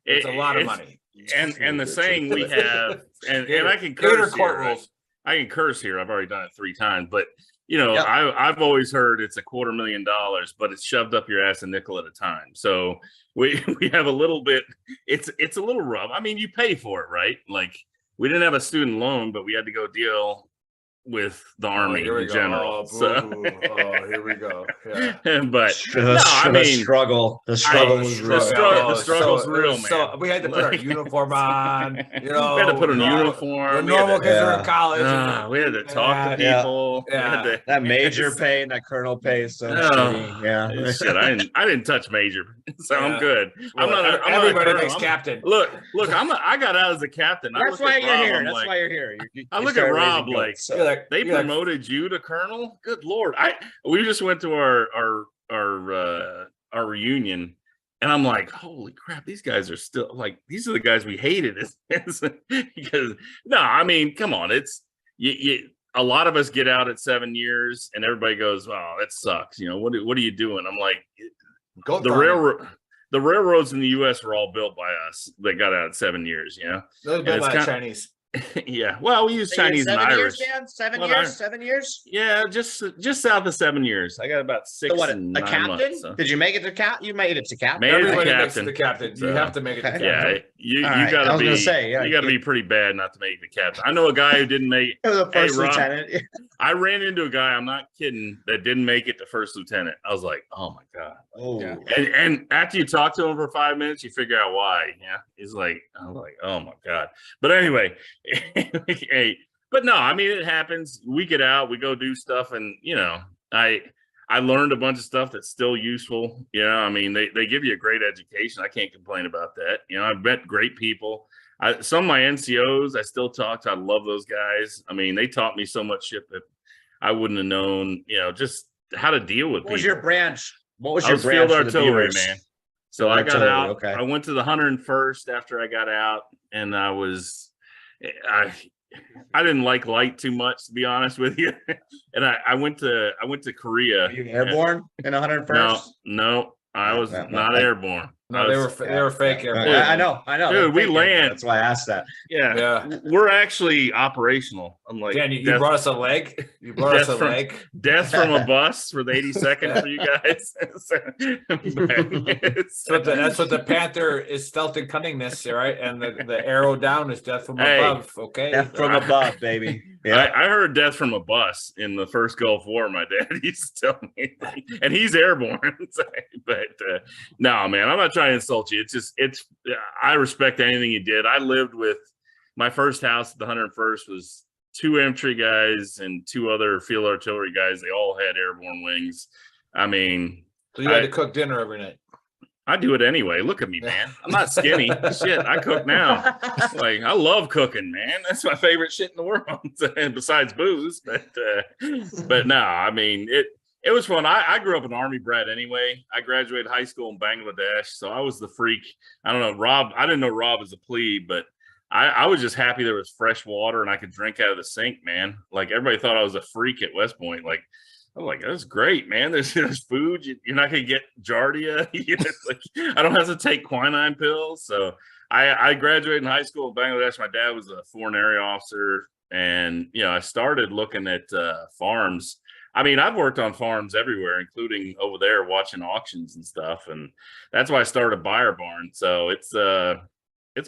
It's a lot of money. And the saying we have, and I can curse here. I can curse here. I've already done it 3 times, but I've always heard it's $250,000, but it's shoved up your ass a nickel at a time. So we have a little bit. It's a little rough. I mean, you pay for it, right? Like we didn't have a student loan, but we had to go deal with the Army in general. Here we go. Yeah. But the struggle was real. The struggle's real, man. So we had to put our uniform on. We had to put on uniform. The normal kids are in college. We had to talk to people. Yeah. That major pay and that colonel pay is so shitty. Yeah. Shit, I didn't touch major, so I'm good. Well, everybody makes captain. Look, I got out as a captain. That's why you're here. That's why you're here. I look at Rob like they promoted you to colonel. Good Lord. We just went to our reunion, and I'm like, holy crap, these guys are still like, these are the guys we hated. Because no, I mean, come on, it's a lot of us get out at 7 years, and everybody goes, "Wow, that sucks." What are you doing? I'm like, the railroads in the U.S. were all built by us. That got out at 7 years. They're built by Chinese. Yeah, well, we use Chinese and Irish. 7 years? Yeah, just south of 7 years. I got about 6 and 9 captain? months, so. Did you make it to captain? You made it to captain. Everybody makes it to captain. You have to make it to captain. Yeah, you gotta be. You gotta be pretty bad not to make the captain. I know a guy who didn't make. The first lieutenant. I ran into a guy. I'm not kidding. That didn't make it to first lieutenant. I was like, oh my god. Oh. Yeah. And after you talk to him for 5 minutes, you figure out why. Yeah, he's like, I'm like, oh my god. But anyway. Hey, but no, I mean, it happens. We get out, we go do stuff, and I learned a bunch of stuff that's still useful. I mean, they give you a great education. I can't complain about that. I've met great people. Some of my NCOs I still talk to. I love those guys. I mean, they taught me so much shit that I wouldn't have known. Just how to deal with people. What was your branch? Field artillery, man. So I got out. Okay. I went to the 101st after I got out, and I didn't like light too much, to be honest with you. And I went to Korea. Were you airborne in 101st? No, I was not airborne. No, they were fake airborne. I know. Dude, we land. That's why I asked that. Yeah. We're actually operational. I'm like, Dan, you brought us a leg. You brought us a leg. Death from a bus for the 82nd for you guys. That's what the Panther is, stealth and cunningness, right? And the arrow down is death from above. Okay, death from above, baby. Yeah, I heard death from a bus in the first Gulf War. My dad used to tell me, and he's airborne. But no, man, I'm not trying to insult you. I respect anything you did. I lived with my first house at the 101st was 2 infantry guys and 2 other field artillery guys. They all had airborne wings. I mean, so you had to cook dinner every night. I do it anyway. Look at me, man. I'm not skinny. Shit, I cook now. Like, I love cooking, man. That's my favorite shit in the world, besides booze. But no, I mean, it was fun. I grew up an Army brat anyway. I graduated high school in Bangladesh, so I was the freak. I don't know, Rob. I didn't know Rob as a plebe, but I was just happy there was fresh water and I could drink out of the sink, man. Like everybody thought I was a freak at West Point. Like, I'm like, that's great, man. There's food. You're not gonna get giardia. Like, I don't have to take quinine pills. So I graduated in high school in Bangladesh. My dad was a foreign area officer, and I started looking at farms. I mean, I've worked on farms everywhere, including over there watching auctions and stuff, and that's why I started Buyer Barn. So it's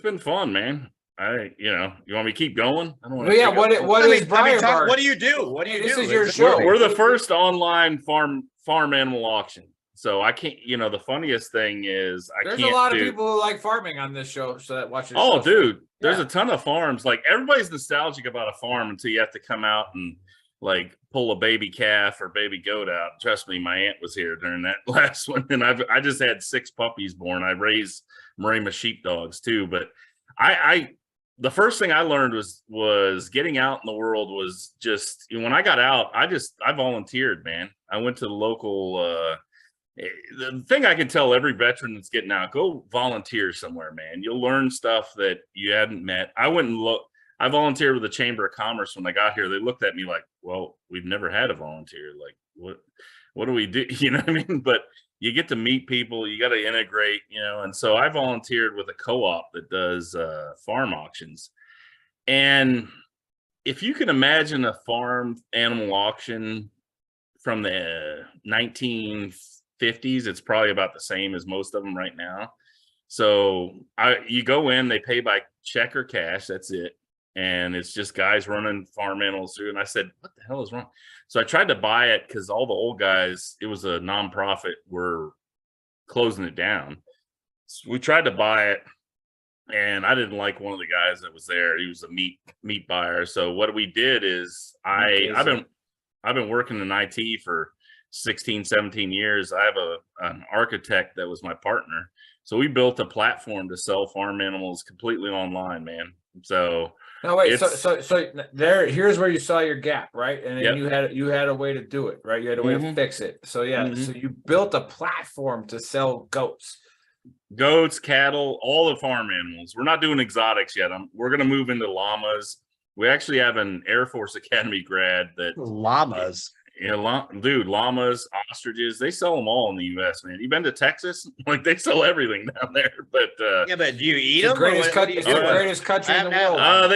been fun, man. You want me to keep going? I don't want Well, yeah. What is Buyer Barn? What do you do? What do you do? This is your show. We're the first online farm animal auction. So I can't. The funniest thing is There's a lot of people who like farming on this show, so that watch. Oh, dude, there's a ton of farms. Like everybody's nostalgic about a farm until you have to come out and like pull a baby calf or baby goat out. Trust me, my aunt was here during that last one, and I just had 6 puppies born. I raised Marima sheepdogs too, but the first thing I learned was getting out in the world was just when I got out, I volunteered, man. I went to the local the thing I can tell every veteran that's getting out, go volunteer somewhere, man. You'll learn stuff that you hadn't met. I volunteered with the Chamber of Commerce when I got here. They looked at me like, well, we've never had a volunteer. Like, what do we do? You know what I mean? But you get to meet people, you got to integrate, and so I volunteered with a co-op that does farm auctions. And if you can imagine a farm animal auction from the 1950s, it's probably about the same as most of them right now. So you go in, they pay by check or cash, that's it. And it's just guys running farm animals through. And I said, what the hell is wrong? So I tried to buy it because all the old guys, it was a nonprofit, were closing it down. So we tried to buy it, and I didn't like one of the guys that was there. He was a meat buyer. So what we did is I've been working in IT for 16, 17 years. I have an architect that was my partner. So we built a platform to sell farm animals completely online, man. So no, wait. So there. Here's where you saw your gap, right? And then you had a way to do it, right? You had a way to fix it. So so you built a platform to sell goats, cattle, all the farm animals. We're not doing exotics yet. We're going to move into llamas. We actually have an Air Force Academy grad that llamas. Dude, llamas, ostriches, they sell them all in the U.S., man. You been to Texas? Like, they sell everything down there. But but do you eat them? Greatest country in the world.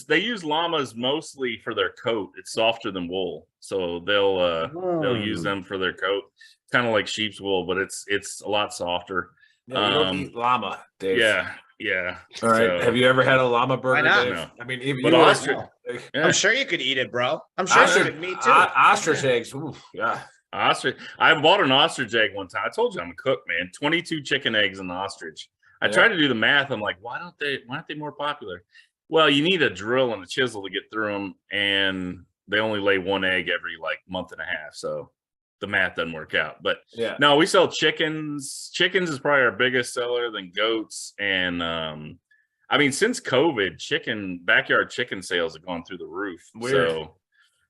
They use llamas mostly for their coat. It's softer than wool, so they'll use them for their coat. It's kind of like sheep's wool, but it's a lot softer. Yeah, you don't eat llama, Dave. Yeah. All right. Have you ever had a llama burger? Why not? Dave? No. I mean, even but ostrich. I'm sure you could eat it, bro. I'm sure you could meat too. Ostrich eggs. Ooh, yeah. Ostrich. I bought an ostrich egg one time. I told you I'm a cook, man. 22 chicken eggs in the ostrich. I tried to do the math. I'm like, why aren't they more popular? Well, you need a drill and a chisel to get through them, and they only lay 1 egg every like month and a half. So the math doesn't work out. But no, we sell chickens. Chickens is probably our biggest seller, then goats. And I mean, since COVID, backyard chicken sales have gone through the roof. Weird. So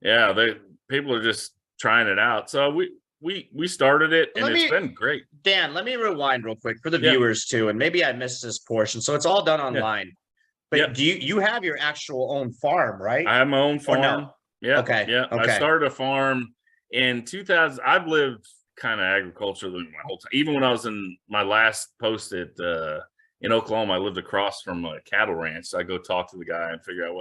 yeah, people are just trying it out. So we started it, and it's been great. Dan, let me rewind real quick for the viewers too, and maybe I missed this portion. So it's all done online. But do you have your actual own farm, right? I have my own farm. No? Yeah. Okay. Yeah. Okay. I started a farm in 2000. I've lived kind of agriculturally my whole time. Even when I was in my last post in Oklahoma, I lived across from a cattle ranch. So I go talk to the guy and figure out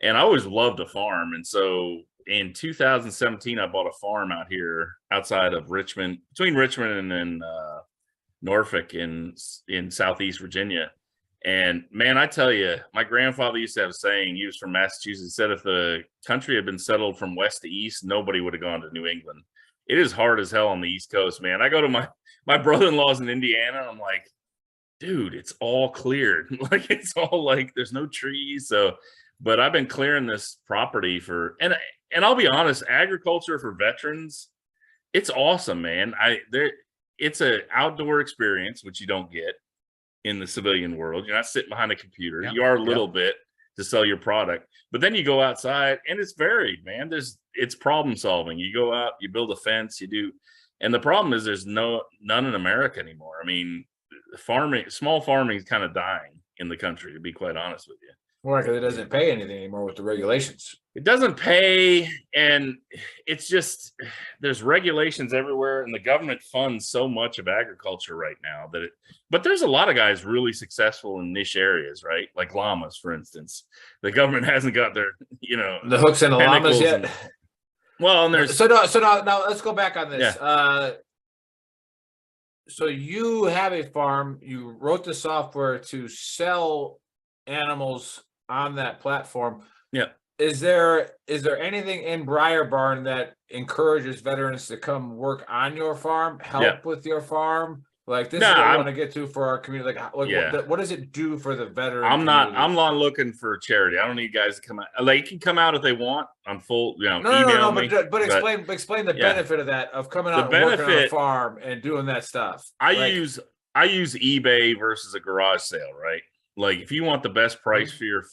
and I always loved to farm. And so in 2017, I bought a farm out here outside of Richmond, between Richmond and Norfolk in Southeast Virginia. And man, I tell you, my grandfather used to have a saying. He was from Massachusetts. He said if the country had been settled from west to east, nobody would have gone to New England. It is hard as hell on the East Coast, man. I go to my brother-in-law's in Indiana. And I'm like, dude, it's all cleared. Like, it's all like there's no trees. So, but I've been clearing this property and I'll be honest, agriculture for veterans, it's awesome, man. It's an outdoor experience, which you don't get in the civilian world. You're not sitting behind a computer. You are a little bit to sell your product, but then you go outside and it's varied, man. It's problem solving. You go out, you build a fence, and the problem is there's none in America anymore. I mean, small farming is kind of dying in the country, to be quite honest with you. Well, because it doesn't pay anything anymore with the regulations. It doesn't pay, and it's just there's regulations everywhere, and the government funds so much of agriculture right now that it. But there's a lot of guys really successful in niche areas, right? Like llamas, for instance. The government hasn't got their, The hooks and the llamas yet. Well, and there's so now let's go back on this. Yeah. So you have a farm. You wrote the software to sell animals on that platform. Yeah. Is there anything in Briar Barn that encourages veterans to come work on your farm, help with your farm? Like this is what I want to get to for our community. Like what does it do for the veteran? I'm not looking for charity. I don't need guys to come out. They can come out if they want. I'm full, email me. But explain the benefit of that, of coming out and working on a farm and doing that stuff. I use eBay versus a garage sale, right? Like if you want the best price for your,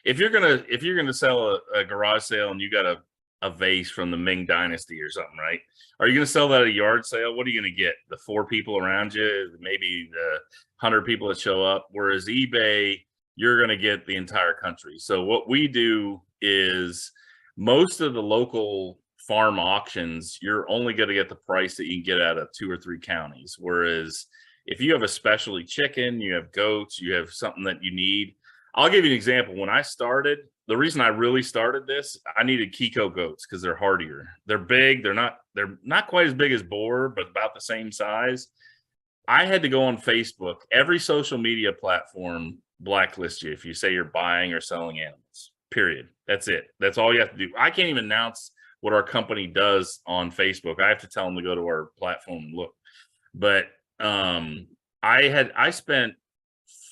if you're gonna sell a garage sale and you got a vase from the Ming Dynasty or something, right? Are you going to sell that at a yard sale? What are you going to get? The 4 people around you, maybe the 100 people that show up. Whereas eBay, you're going to get the entire country. So what we do is most of the local farm auctions, you're only going to get the price that you can get out of 2 or 3 counties. Whereas if you have a specialty chicken, you have goats, you have something that you need. I'll give you an example. When I started, the reason I really started this, I needed Kiko goats because they're hardier. They're big. They're not quite as big as boar, but about the same size. I had to go on Facebook. Every social media platform blacklist you if you say you're buying or selling animals. Period. That's it. That's all you have to do. I can't even announce what our company does on Facebook. I have to tell them to go to our platform and look. But I spent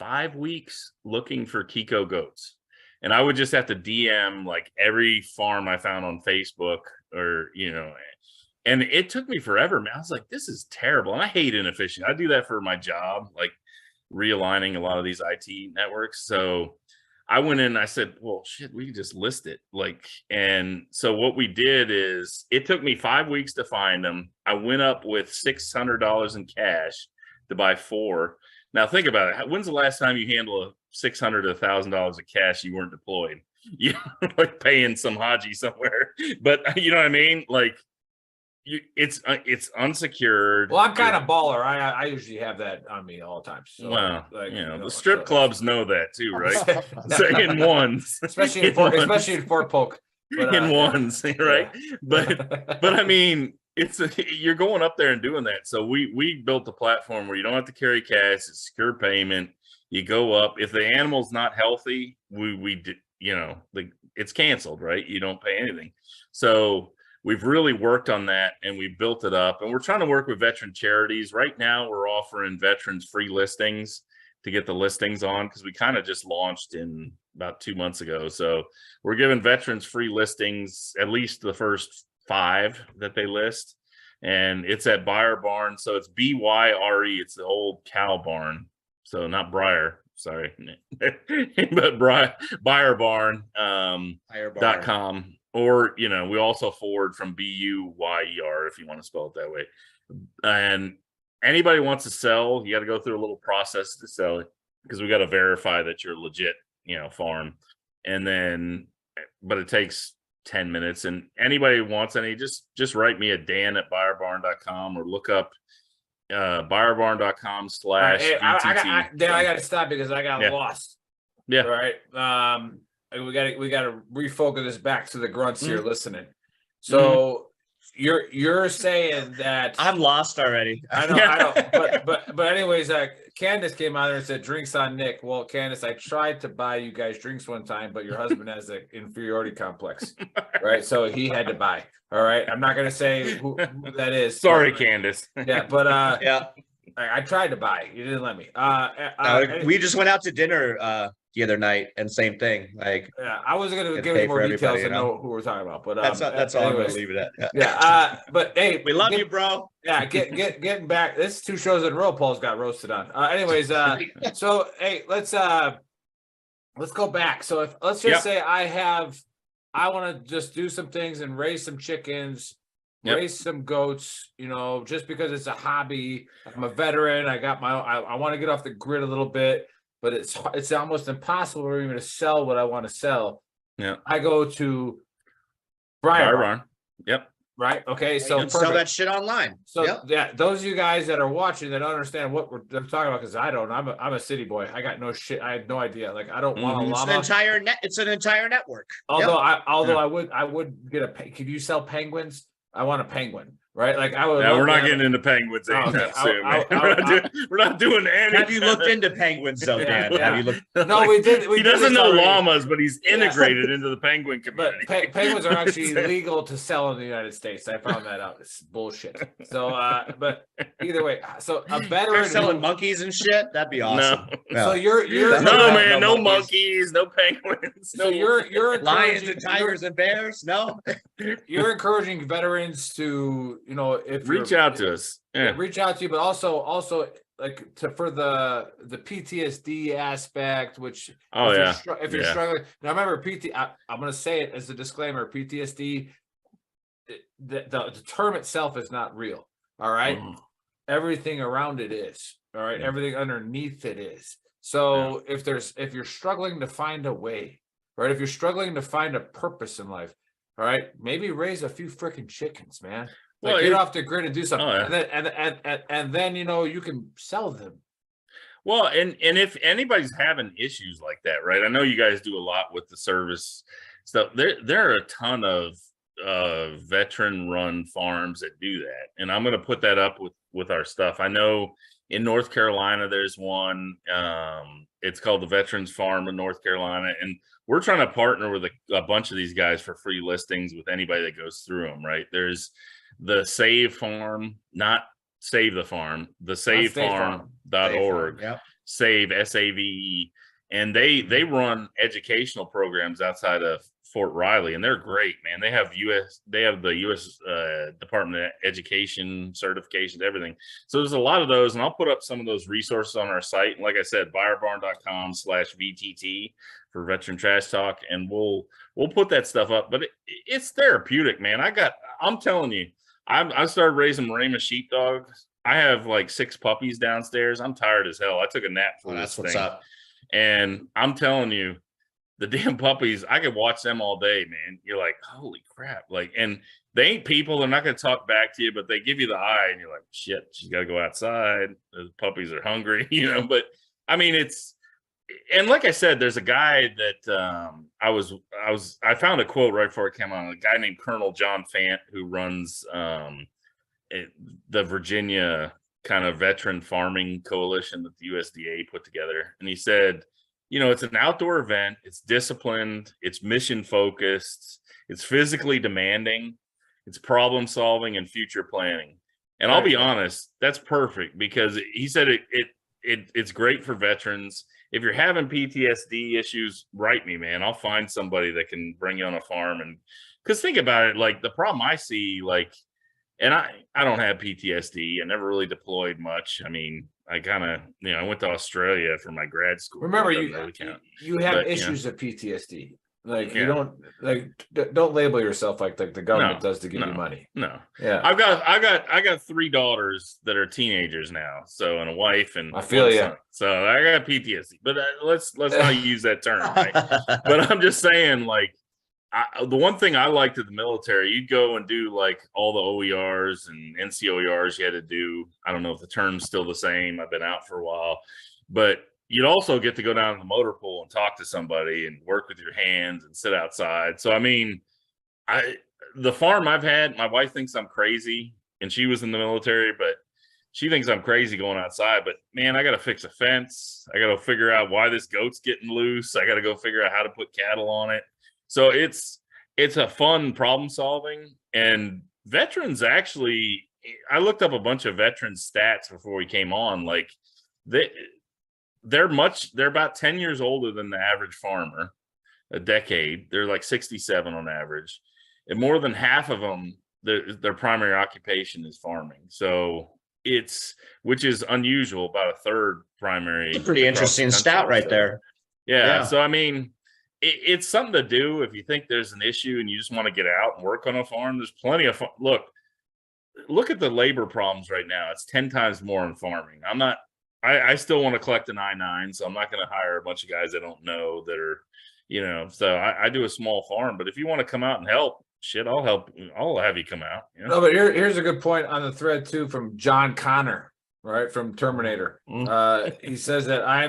5 weeks looking for Kiko goats. And I would just have to DM like every farm I found on Facebook or, and it took me forever, man. I was like, this is terrible. And I hate inefficient. I do that for my job, like realigning a lot of these IT networks. So I went in and I said, well, shit, we can just list it. And so what we did is it took me 5 weeks to find them. I went up with $600 in cash to buy 4. Now think about it. When's the last time you handle a $600 to $1,000 of cash you weren't deployed? You like paying some haji somewhere, but you know what I mean? Like it's unsecured. Well, I'm kind of baller. I usually have that on me all the time. So, the strip clubs know that too, right? So in ones, especially in Fort Polk, but, in ones, right? But I mean, you're going up there and doing that. So we built a platform where you don't have to carry cash. It's secure payment. You go up. If the animal's not healthy, it's canceled, right? You don't pay anything. So we've really worked on that and we built it up. And we're trying to work with veteran charities. Right now, we're offering veterans free listings to get the listings on because we kind of just launched in about 2 months ago. So we're giving veterans free listings, at least the first 5 that they list. And it's at Briar Barn. So it's BYRE. It's the old cow barn. So not Briar, sorry, but Briar Barn, .com. Or, we also forward from BUYER if you want to spell it that way. And anybody wants to sell, you got to go through a little process to sell it because we got to verify that you're legit, farm. And then, but it takes 10 minutes. And anybody who wants any, just write me at dan@briarbarn.com or look up BriarBarn.com / I got to stop because I got lost. Yeah. All right. We got to refocus this back to the grunts here listening. So you're saying that I'm lost already. I know. But anyways, Candace came out there and said drinks on Nick. Well, Candace, I tried to buy you guys drinks one time, but your husband has an inferiority complex, right? So he had to buy. All right, I'm not gonna say who that is. Sorry, Candace. Yeah, but yeah, I tried to buy. You didn't let me. We just went out to dinner the other night, and same thing. Like, I wasn't gonna give any more details to know who we're talking about, but that's all I'm gonna leave it at. Yeah. But hey, we love you, bro. Yeah, getting back. This 2 shows in a row. Paul's got roasted on. Anyways, so hey, let's go back. So let's just say I want to just do some things and raise some chickens, raise some goats, just because it's a hobby. I'm a veteran. I want to get off the grid a little bit. but it's almost impossible for me to sell what I want to sell. Yeah. I go to Briar Briar Barn. Yep. right? Okay, so you can sell perfect. that shit online. So Yep. yeah, those of you guys that are watching that don't understand what they're talking about, because I don't. I'm a city boy. I got no shit. I had no idea. Like I don't want a It's an llama. entire net. It's an entire network. Although Yep. I would get a. Could you sell penguins? I want a penguin, right? Like I would. Yeah, love we're to not have getting into penguins Oh, anytime okay. soon, man. We're not doing any. Have you looked into penguins, though, Dan? Yeah. Have you looked? No, we did. He doesn't know llamas, but he's integrated into the penguin But community. penguins are actually legal to sell in the United States. I found that out. It's bullshit. So, but either way, so a They're veteran selling monkeys and shit. That'd be awesome. No. So you're No, No man, no monkeys. monkeys, no penguins. So you're Lions encouraging- and tigers and bears. No. You're encouraging veterans to, you know, if Reach out to us. Yeah. reach out to you, but also like for the PTSD aspect, which Oh, if yeah. if you're Yeah. struggling. Now remember, I'm going to say it as a disclaimer: PTSD, the term itself is not real. All right, everything around it is. All right, everything underneath it is. So if you're struggling to find a way, right? If you're struggling to find a purpose in life, all right, maybe raise a few freaking chickens, man. Like Well, get off the grid and do something, Oh, yeah. and then you know you can sell them. Well, and if anybody's having issues like that, right? I know you guys do a lot with the service stuff. There are a ton of veteran-run farms that do that, and I'm going to put that up with our stuff. I know in North Carolina there's one. It's called the Veterans Farm in North Carolina, and we're trying to partner with a bunch of these guys for free listings with anybody that goes through them. Right? There's the Save Farm, not Save the Farm, the SaveFarm.org. Yep. Save SAVE, and they run educational programs outside of Fort Riley, and they're great, man. They have the US Department of Education certifications, everything. So there's a lot of those, and I'll put up some of those resources on our site. And like I said, buyerbarn.com/VTT for Veteran Trash Talk, and we'll put that stuff up. But it's therapeutic, man. I'm telling you, I started raising Maremma sheepdogs. I have like 6 puppies downstairs. I'm tired as hell. I took a nap for That's this what's thing. up. And I'm telling you, the damn puppies, I could watch them all day, man. You're like, holy crap. Like, and they ain't people. They're not going to talk back to you, but they give you the eye and you're like, shit, she's got to go outside. The puppies are hungry, you know, but I mean, and like I said, there's a guy that I found a quote right before it came on, a guy named Colonel John Fant, who runs the Virginia kind of veteran farming coalition that the USDA put together. And he said, you know, it's an outdoor event. It's disciplined. It's mission focused. It's physically demanding. It's problem solving and future planning. And I'll be honest, that's perfect, because he said it's great for veterans. If you're having PTSD issues, write me, man. I'll find somebody that can bring you on a farm. And because think about it, like the problem I see, like, and I don't have PTSD. I never really deployed much. I mean, I kind of, you know, I went to Australia for my grad school. Remember, That you doesn't really count. you have But, issues of PTSD. Like Yeah. you don't label yourself like the government No, does to give you money. No, Yeah, I got 3 daughters that are teenagers now, so, and a wife and I feel one ya. son. So I got PTSD, but let's not use that term. Right? But I'm just saying, like, the one thing I liked in the military, you'd go and do like all the OERs and NCOERs you had to do. I don't know if the term's still the same. I've been out for a while, but you'd also get to go down to the motor pool and talk to somebody and work with your hands and sit outside. So, I mean, the farm I've had, my wife thinks I'm crazy, and she was in the military, but she thinks I'm crazy going outside. But man, I got to fix a fence. I got to figure out why this goat's getting loose. I got to go figure out how to put cattle on it. So it's a fun problem solving. And veterans actually, I looked up a bunch of veteran stats before we came on. Like they're about 10 years older than the average farmer, a decade. They're like 67 on average. And more than half of them, their primary occupation is farming. So which is unusual, about a third primary. It's a pretty interesting stat right there. Yeah. So, I mean, it's something to do if you think there's an issue and you just want to get out and work on a farm. There's plenty of look at the labor problems right now. It's 10 times more in farming. I'm not I still want to collect an I-9, so I'm not going to hire a bunch of guys I don't know that are, so I do a small farm. But if you want to come out and help, shit, I'll help. I'll have you come out. No, but here's a good point on the thread too from John Connor, right, from Terminator. He says that I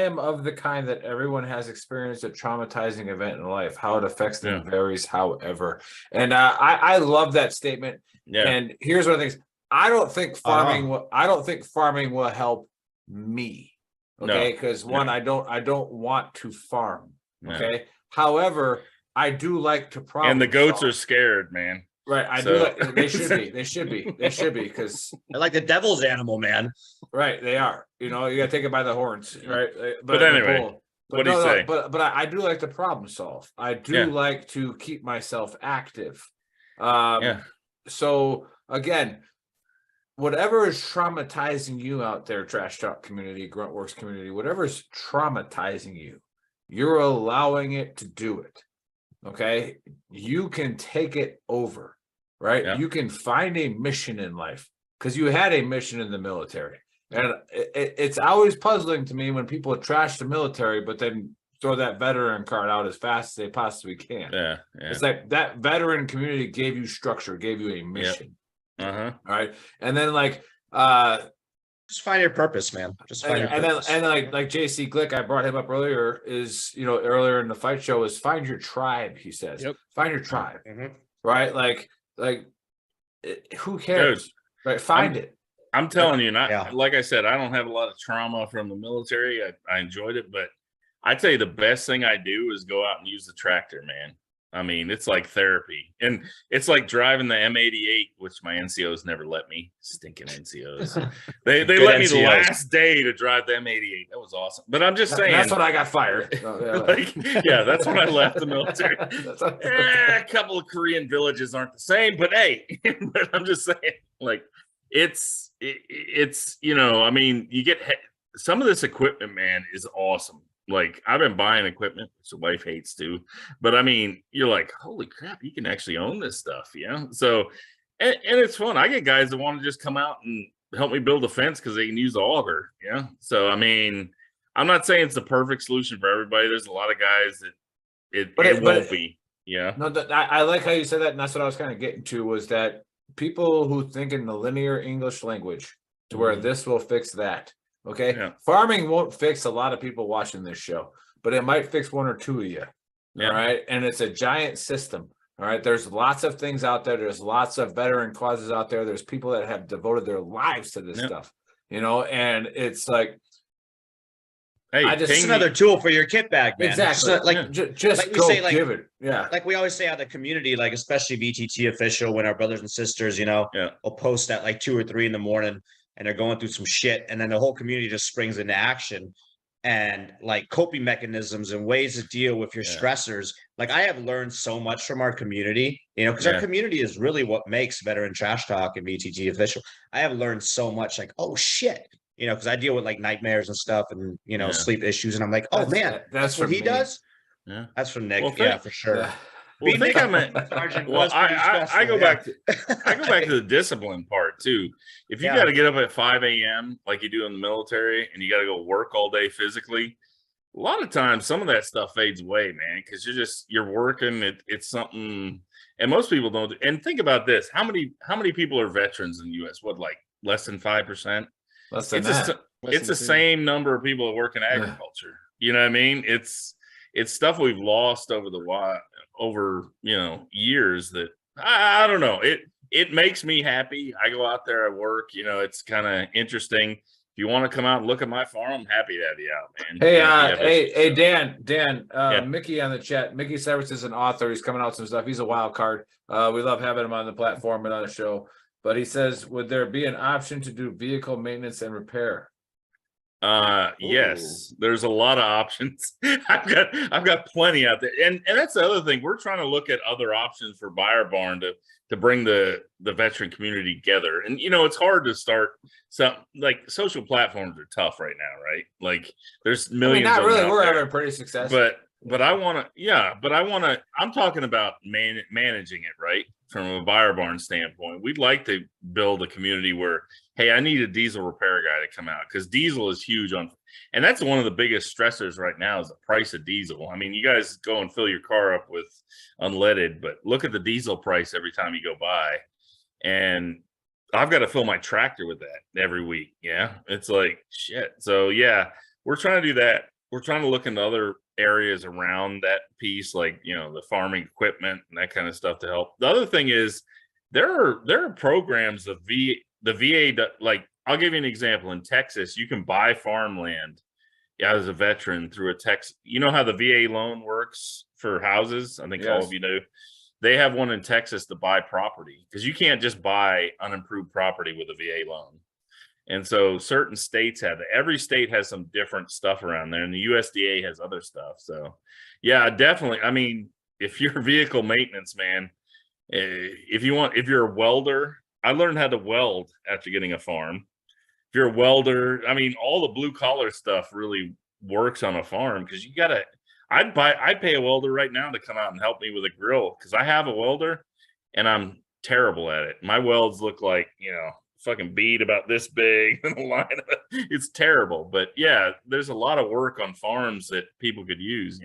am of the kind that everyone has experienced a traumatizing event in life. How it affects them varies, however. And I love that statement. Yeah. And here's one of the things. I don't think farming will help me. Okay, because I don't want to farm. Okay. However, I do like to problem. And the goats are scared, man. Right. I do like, they should be. They should be because they're like the devil's animal, man. Right, they are. You gotta take it by the horns, right? But anyway, what do you say? But I do like to problem solve. I do like to keep myself active. So again, whatever is traumatizing you out there, Trash Talk community, Gruntworks community, whatever is traumatizing you, you're allowing it to do it. Okay, you can take it over, right? You can find a mission in life because you had a mission in the military. And it's always puzzling to me when people trash the military, but then throw that veteran card out as fast as they possibly can. It's like that veteran community gave you structure, gave you a mission. All right. And then just find your purpose, man. Just find your purpose. And then like JC Glick, I brought him up earlier, is earlier in the fight show, is find your tribe, he says. Find your tribe. Right? Like who cares? Dude, right? Find it. I'm telling you, like I said, I don't have a lot of trauma from the military. I enjoyed it, but I tell you, the best thing I do is go out and use the tractor, man. I mean, it's like therapy, and it's like driving the M88, which my NCOs never let me. Stinking NCOs. They let me the last day to drive the M88. That was awesome. But I'm just saying, that's when I got fired. That's when I left the military. A couple of Korean villages aren't the same, but hey, but I'm just saying, like, it's I mean, you get some of this equipment, man, is awesome. Like, I've been buying equipment, which the wife hates too, but I mean, you're like, holy crap, you can actually own this stuff. So and it's fun. I get guys that want to just come out and help me build a fence because they can use the auger. So I mean, I'm not saying it's the perfect solution for everybody. There's a lot of guys that it won't be. No, I like how you said that, and that's what I was kind of getting to, was that people who think in the linear English language to where this will fix that. Okay. Farming won't fix a lot of people watching this show, but it might fix one or two of you. All right. And it's a giant system. All right. There's lots of things out there. There's lots of veteran causes out there. There's people that have devoted their lives to this stuff, and it's like, hey, just another tool for your kit bag, man. Exactly. Just like go give it. Like we always say out the community, like especially VTT official, when our brothers and sisters, will post at like 2 or 3 in the morning, and they're going through some shit, and then the whole community just springs into action, and like coping mechanisms and ways to deal with your stressors. Like, I have learned so much from our community, because our community is really what makes Veteran Trash Talk and VTT official. I have learned so much, like, oh shit, because I deal with like nightmares and stuff, and sleep issues, and I'm like, oh man, that's what he does. That's from Nick. Well, for sure. Well, I think I go back to the discipline part too. If you got to get up at 5 a.m. like you do in the military, and you got to go work all day physically, a lot of times some of that stuff fades away, man, because you're working. It's something, and most people don't. And think about this: how many people are veterans in the U.S.? What, like less than 5%? Less than that. It's the same number of people that work in agriculture. You know what I mean? It's stuff we've lost over years that I don't know. It makes me happy. I go out there, I work, it's kind of interesting. If you want to come out and look at my farm, I'm happy to have you out, man. Hey, Dan, Mickey on the chat. Mickey Severus is an author. He's coming out with some stuff. He's a wild card. We love having him on the platform and on the show. But he says, would there be an option to do vehicle maintenance and repair? Yes, there's a lot of options. I've got plenty out there, and that's the other thing. We're trying to look at other options for Buyer Barn to bring the veteran community together. And it's hard to start some, like, social platforms are tough right now, right? Like, there's millions. Not really. We're having pretty success. But But I want to, I'm talking about managing it, right? From a buyer barn standpoint. We'd like to build a community where, hey, I need a diesel repair guy to come out because diesel is huge and that's one of the biggest stressors right now is the price of diesel. I mean, you guys go and fill your car up with unleaded, but look at the diesel price every time you go by. And I've got to fill my tractor with that every week. Yeah. It's like shit. So yeah, we're trying to do that. We're trying to look into other areas around that piece, like, the farming equipment and that kind of stuff to help. The other thing is there are programs the VA, like, I'll give you an example. In Texas, you can buy farmland as a veteran through a Texas. You know how the VA loan works for houses? I think all of you know. They have one in Texas to buy property because you can't just buy unimproved property with a VA loan. And so certain states have it. Every state has some different stuff around there, and the USDA has other stuff. So, yeah, definitely. I mean, if you're vehicle maintenance, man, if you're a welder, I learned how to weld after getting a farm. If you're a welder, I mean, all the blue collar stuff really works on a farm because I'd pay a welder right now to come out and help me with a grill because I have a welder and I'm terrible at it. My welds look like, fucking bead about this big in the line. It's terrible. But yeah, there's a lot of work on farms that people could use,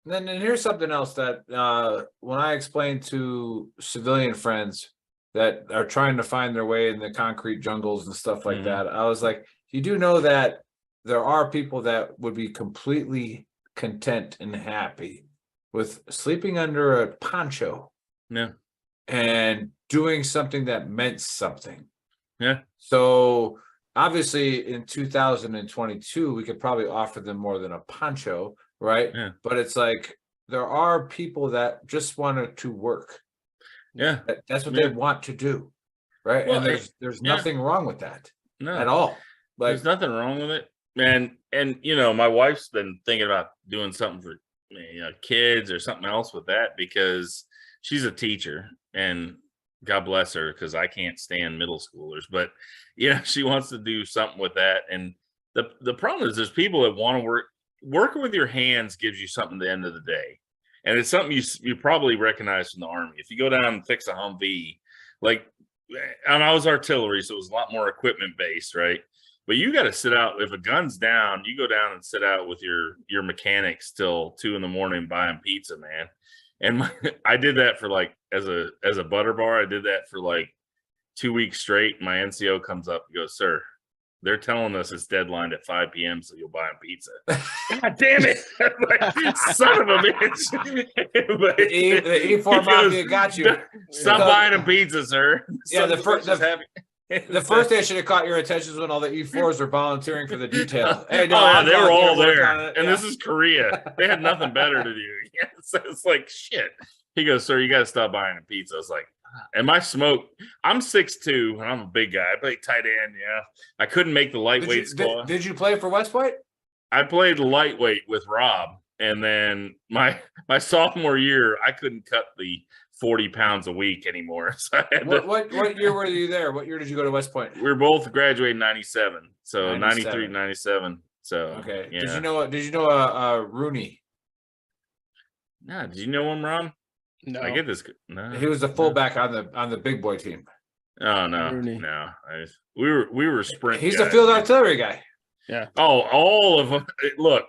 And here's something else that when I explain to civilian friends that are trying to find their way in the concrete jungles and stuff like that, I was like, you do know that there are people that would be completely content and happy with sleeping under a poncho and doing something that meant something. Yeah. So obviously in 2022, we could probably offer them more than a poncho, right? Yeah. But it's like there are people that just want to work. Yeah. That's what they want to do. Right. Well, and there's nothing wrong with that at all. Like, there's nothing wrong with it. And my wife's been thinking about doing something for kids or something else with that because she's a teacher and God bless her because I can't stand middle schoolers, but she wants to do something with that. And the problem is there's people that want to working with your hands gives you something at the end of the day. And it's something you probably recognize from the Army. If you go down and fix a Humvee, and I was artillery, so it was a lot more equipment based, right? But you got to sit out. If a gun's down, you go down and sit out with your mechanics till 2 a.m. buying pizza, man. And I did that for as a butter bar. I did that for 2 weeks straight. My NCO comes up and goes, "Sir, they're telling us it's deadline at 5 p.m. so you'll buy them pizza." God damn it! Son of a bitch! But the E4 Mafia got you. Stop buying them pizza, sir. Yeah, the first day should have caught your attention when all the E4s were volunteering for the detail. Hey, no, they were all there. And this is Korea. They had nothing better to do. So it's like, shit. He goes, "Sir, you got to stop buying a pizza." I was like, and my smoke, I'm 6'2", and I'm a big guy. I play tight end, I couldn't make the lightweight squad. Did you play for West Point? I played lightweight with Rob. And then my sophomore year, I couldn't cut the 40 pounds a week anymore. So what year were you there? What year did you go to West Point? We were both graduated in 97. So 93, 97. So okay. Yeah. Did you know Rooney? No, did you know him, Ron? No. I get this. No. He was the fullback on the big boy team. Oh no, Rooney. no. We were sprint. He's guys. the field artillery guy. Yeah. Oh, all of them. Look,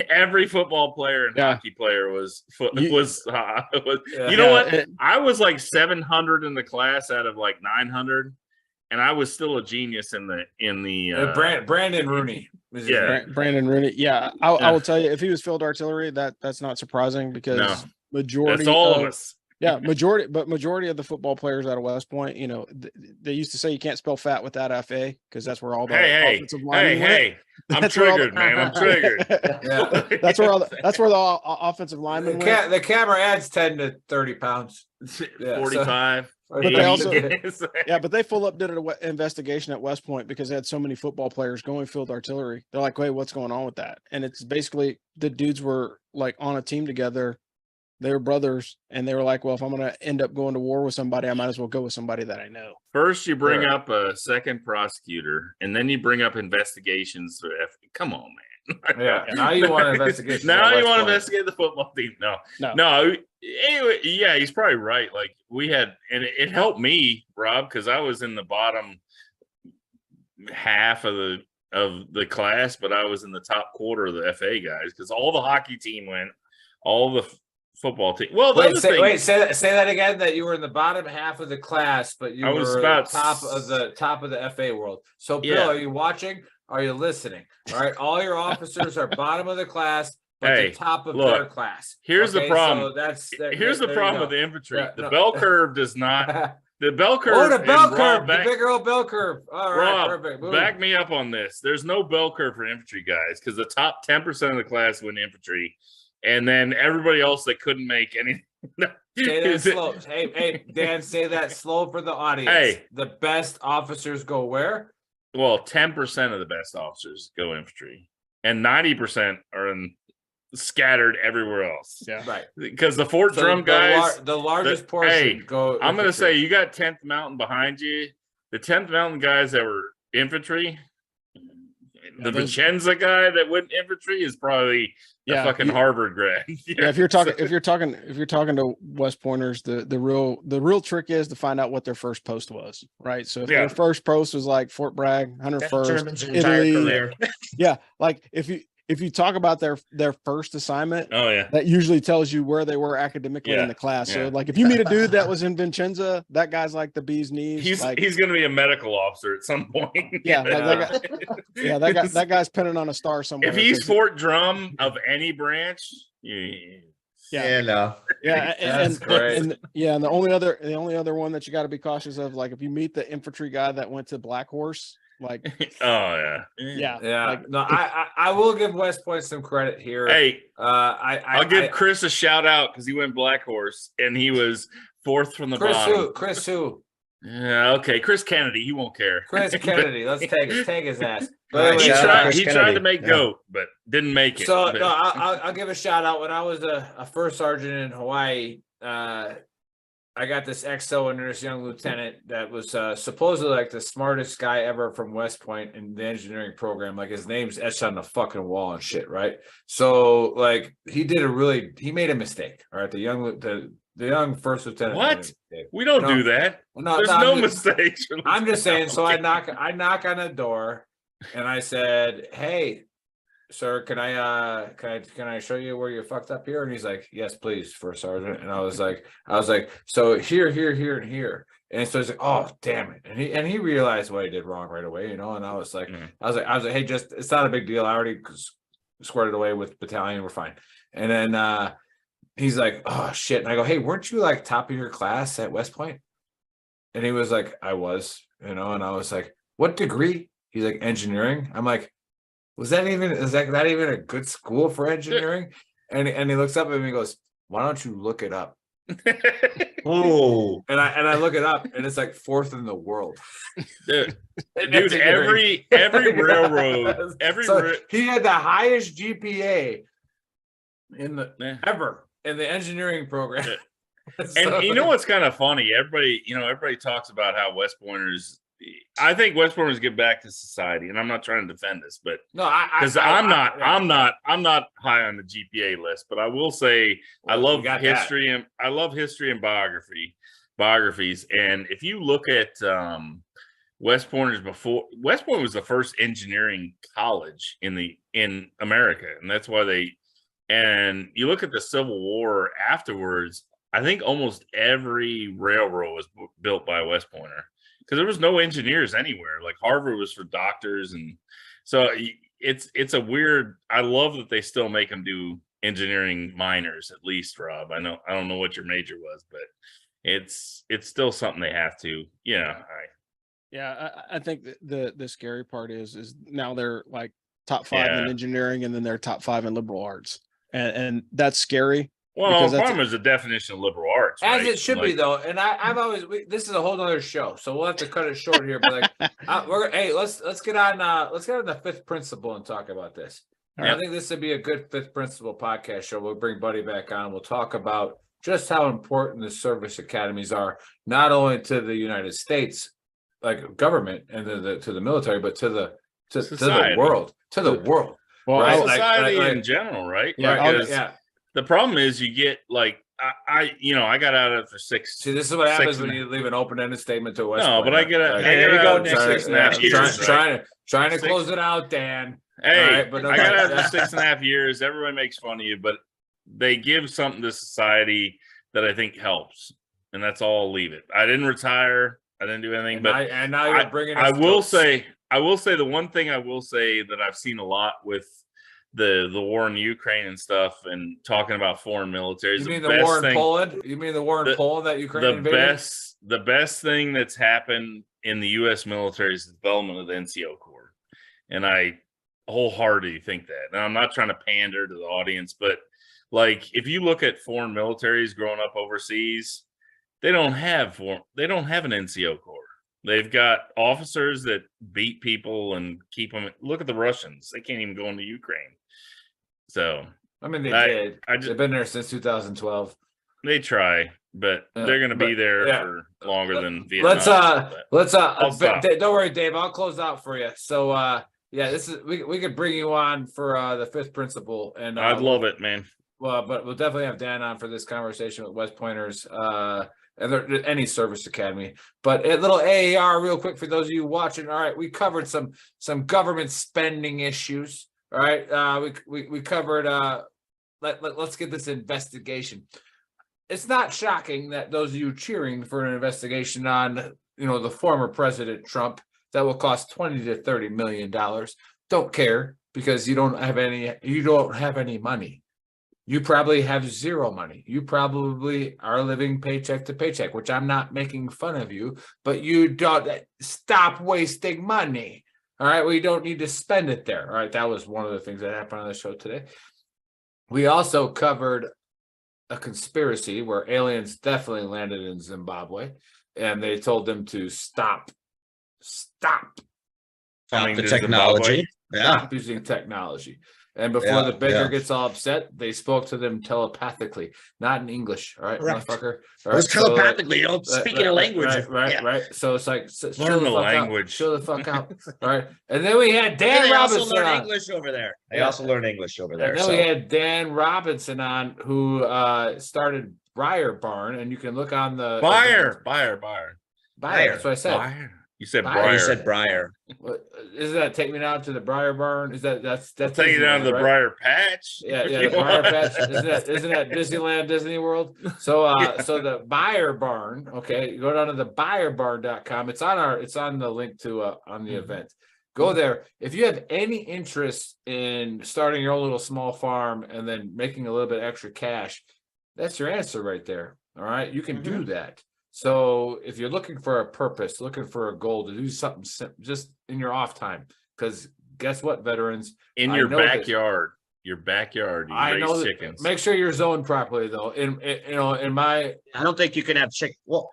every football player and hockey player was. You know what? I was 700 in the class out of 900, and I was still a genius in the. Brandon Rooney. Brandon Rooney. Yeah, I will tell you, if he was field artillery, that's not surprising because majority. That's all of us. Yeah, majority of the football players out of West Point, they used to say you can't spell fat without FA because that's where all the offensive linemen went. I'm triggered, man. I'm triggered. Yeah, that's where the offensive linemen went. The camera adds 10 to 30 pounds. 45. But they also, but they full up did an investigation at West Point because they had so many football players going field artillery. They're like, "Wait, what's going on with that?" And it's basically the dudes were on a team together. They were brothers, and they were like, "Well, if I'm going to end up going to war with somebody, I might as well go with somebody that I know." First, you bring up a second prosecutor, and then you bring up investigations. Come on, Yeah. Now you want to investigate. Now you want to investigate the football team? No. Anyway, yeah, he's probably right. Like we had, and it helped me, Rob, because I was in the bottom half of the class, but I was in the top quarter of the FA guys because all the hockey team went, all the football team. Well, say that again. That you were in the bottom half of the class, but you were about top of the FA world. So, Bill, are you watching? Are you listening? All right, all your officers are bottom of the class, but the top of their class. Here's the problem. So here's the problem with the infantry. The bell curve does not. The bell curve. Oh, the bell curve. The big old bell curve. All right, perfect. Move. Back me up on this. There's no bell curve for infantry guys because the top 10% of the class went infantry. And then everybody else that couldn't make any. Say that slow. Hey, Dan, say that slow for the audience. Hey, the best officers go where? Well, 10% of the best officers go infantry, and 90% are scattered everywhere else. Yeah, right. Because the Fort Drum guys, the largest portion go. I'm going to say you got 10th Mountain behind you. The 10th Mountain guys that were infantry. The Vicenza guy that went infantry is probably a fucking Harvard grad. If you're talking to West Pointers, the real trick is to find out what their first post was, right? So if their first post was like Fort Bragg, 101st, Italy, like if you talk about their first assignment, that usually tells you where they were academically in the class. So like if you meet a dude that was in Vicenza, that guy's like the bee's knees. He's going to be a medical officer at some point. That guy's pinning on a star somewhere. If he's Fort Drum of any branch, That's great. And the only other one that you got to be cautious of, like if you meet the infantry guy that went to Black Horse. Like, Like, no, I will give West Point some credit here. Hey, I'll give Chris a shout out because he went Black Horse and he was fourth from the bottom. Chris who? Yeah, okay, Chris Kennedy. He won't care. Chris Kennedy. Let's take his ass. But he tried to make GOAT, but didn't make it. So I'll give a shout out. When I was a first sergeant in Hawaii, I got this XO under this young lieutenant that was supposedly like the smartest guy ever from West Point in the engineering program. Like his name's etched on the fucking wall and shit, right? So like he made a mistake. All right, the young first lieutenant. What? We don't do that. There's no mistakes. I'm just saying. So I knock on the door, and I said, "Hey, sir, can I show you where you fucked up here?" And he's like, "Yes, please, First Sergeant." And I was like, "So here, and here." And so he's like, "Oh, damn it!" And he realized what he did wrong right away, And I was like, I was like, "Hey, just it's not a big deal. I already squared it away with battalion. We're fine." And then he's like, "Oh shit!" And I go, "Hey, weren't you like top of your class at West Point?" And he was like, "I was," And I was like, "What degree?" He's like, "Engineering." I'm like, is that even a good school for engineering? And he looks up at me and he goes, "Why don't you look it up?" Oh, and I look it up, and it's like fourth in the world. Dude, every railroad, he had the highest GPA ever in the engineering program. And you know what's kind of funny? Everybody talks about how West Pointers. I think West Pointers get back to society, and I'm not trying to defend this, but because I'm not high on the GPA list, but I will say I love history and biographies. And if you look at West Pointers West Point was the first engineering college in America, and that's why and you look at the Civil War afterwards. I think almost every railroad was built by West Pointer. Because there was no engineers anywhere. Like Harvard was for doctors, and so it's a weird. I love that they still make them do engineering minors at least, Rob. I don't know what your major was, but it's still something they have to. I think the scary part is now they're like top 5 in engineering, and then they're top 5 in liberal arts, and that's scary. Well, farm is the definition of liberal arts, as it should be, though. And I've always this is a whole other show, so we'll have to cut it short here. But let's get on the fifth principle and talk about this. I think this would be a good fifth principle podcast show. We'll bring Buddy back on. We'll talk about just how important the service academies are, not only to the United States, like government, and to the military, but to the world, Well, right? like, Society in general, right? Yeah, Because the problem is you get like I got out of it for 6. See, this is what happens when you leave an open-ended statement to a West Pointer. But I get out. there you go, Nick. 6.5 years. Trying to close it out, Dan. Hey, right, but I got out for 6.5 years. Everyone makes fun of you, but they give something to society that I think helps, and that's all. I'll leave it. I didn't retire. I didn't do anything, and now you're bringing. I will say the one thing I will say that I've seen a lot with the war in Ukraine and stuff, and talking about foreign militaries. You mean the war in Poland? You mean the war in Poland that Ukraine invaded? The best thing that's happened in the U.S. military is the development of the NCO Corps, and I wholeheartedly think that. Now, I'm not trying to pander to the audience, but like if you look at foreign militaries growing up overseas, they don't have an NCO Corps. They've got officers that beat people and keep them. Look at the Russians; they can't even go into Ukraine. So I mean, did. They've been there since 2012. They try, but they're going to be there for longer than Vietnam. Let's don't worry, Dave. I'll close out for you. So this is we could bring you on for the 5th principle, and I'd love it, man. Well, but we'll definitely have Dan on for this conversation with West Pointers. And any service academy, but a little AAR real quick for those of you watching. All right, we covered some government spending issues. All right, we covered. Let's get this investigation. It's not shocking that those of you cheering for an investigation on the former President Trump that will cost $20 to $30 million don't care because you don't have any money. You probably have zero money. You probably are living paycheck to paycheck, which I'm not making fun of you, but you don't stop wasting money. All right. We don't need to spend it there. All right. That was one of the things that happened on the show today. We also covered a conspiracy where aliens definitely landed in Zimbabwe and they told them to stop the technology. Stop using technology. And before the baker gets all upset, they spoke to them telepathically, not in English. All right, motherfucker. All right, it's telepathically. Speaking a language. Right. So it's like learn the language. Show the fuck out. All right. And then we had Dan Robinson. Also learn English over there. They also learn English over there. And then we had Dan Robinson on, who started Briar Barn, and you can look on the Briar. That's what I said. Briar. You said Briar. You said Briar. Isn't that take me down to the Briar Barn? That's take you down to the Briar Patch. Yeah, the Briar Patch. Isn't that Disneyland, Disney World? So so the Briar Barn, okay, you go down to the buyerbarn.com. It's on the link to on the event. Go there. If you have any interest in starting your own little small farm and then making a little bit extra cash, that's your answer right there. All right, you can do that. So if you're looking for a purpose, looking for a goal to do something just in your off time, because guess what, veterans? In your backyard, you raise chickens. Make sure you're zoned properly, though. In my, I don't think you can have chicken. Well,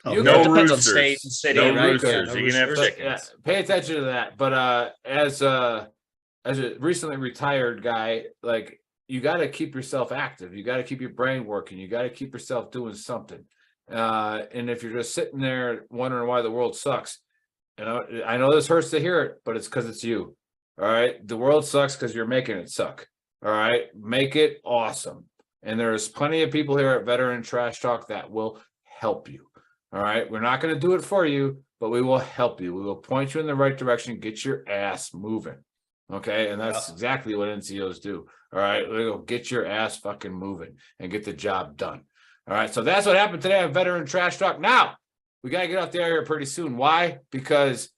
no depends roosters. On state and city, no right? roosters. You can have chickens. Yeah, pay attention to that. But as a recently retired guy, like, you got to keep yourself active. You got to keep your brain working. You got to keep yourself doing something. And if you're just sitting there wondering why the world sucks, I know this hurts to hear it, but it's because it's you. All right. The world sucks because you're making it suck. All right. Make it awesome. And there's plenty of people here at Veteran Trash Talk that will help you. All right. We're not going to do it for you, but we will help you. We will point you in the right direction, get your ass moving. Okay. And that's exactly what NCOs do. All right. We'll get your ass fucking moving and get the job done. All right, so that's what happened today on Veteran Trash Talk. Now, we got to get off the air here pretty soon. Why? Because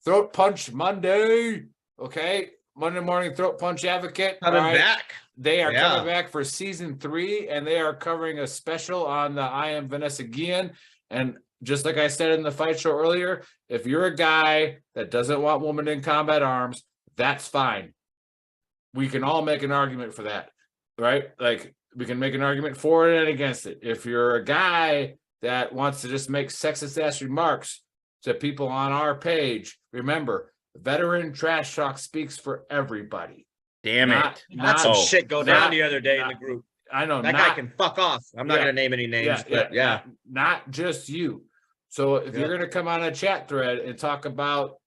Throat Punch Monday, okay? Monday morning Throat Punch Advocate. Coming back. They are coming back for season 3, and they are covering a special on the I Am Vanessa Guillen. And just like I said in the fight show earlier, if you're a guy that doesn't want women in combat arms, that's fine. We can all make an argument for that, right? Like, we can make an argument for it and against it. If you're a guy that wants to just make sexist ass remarks to people on our page, remember, Veteran Trash Talk speaks for everybody. Damn it. That's some shit go down the other day in the group. I know. That guy can fuck off. I'm not going to name any names, but not just you. So if you're going to come on a chat thread and talk about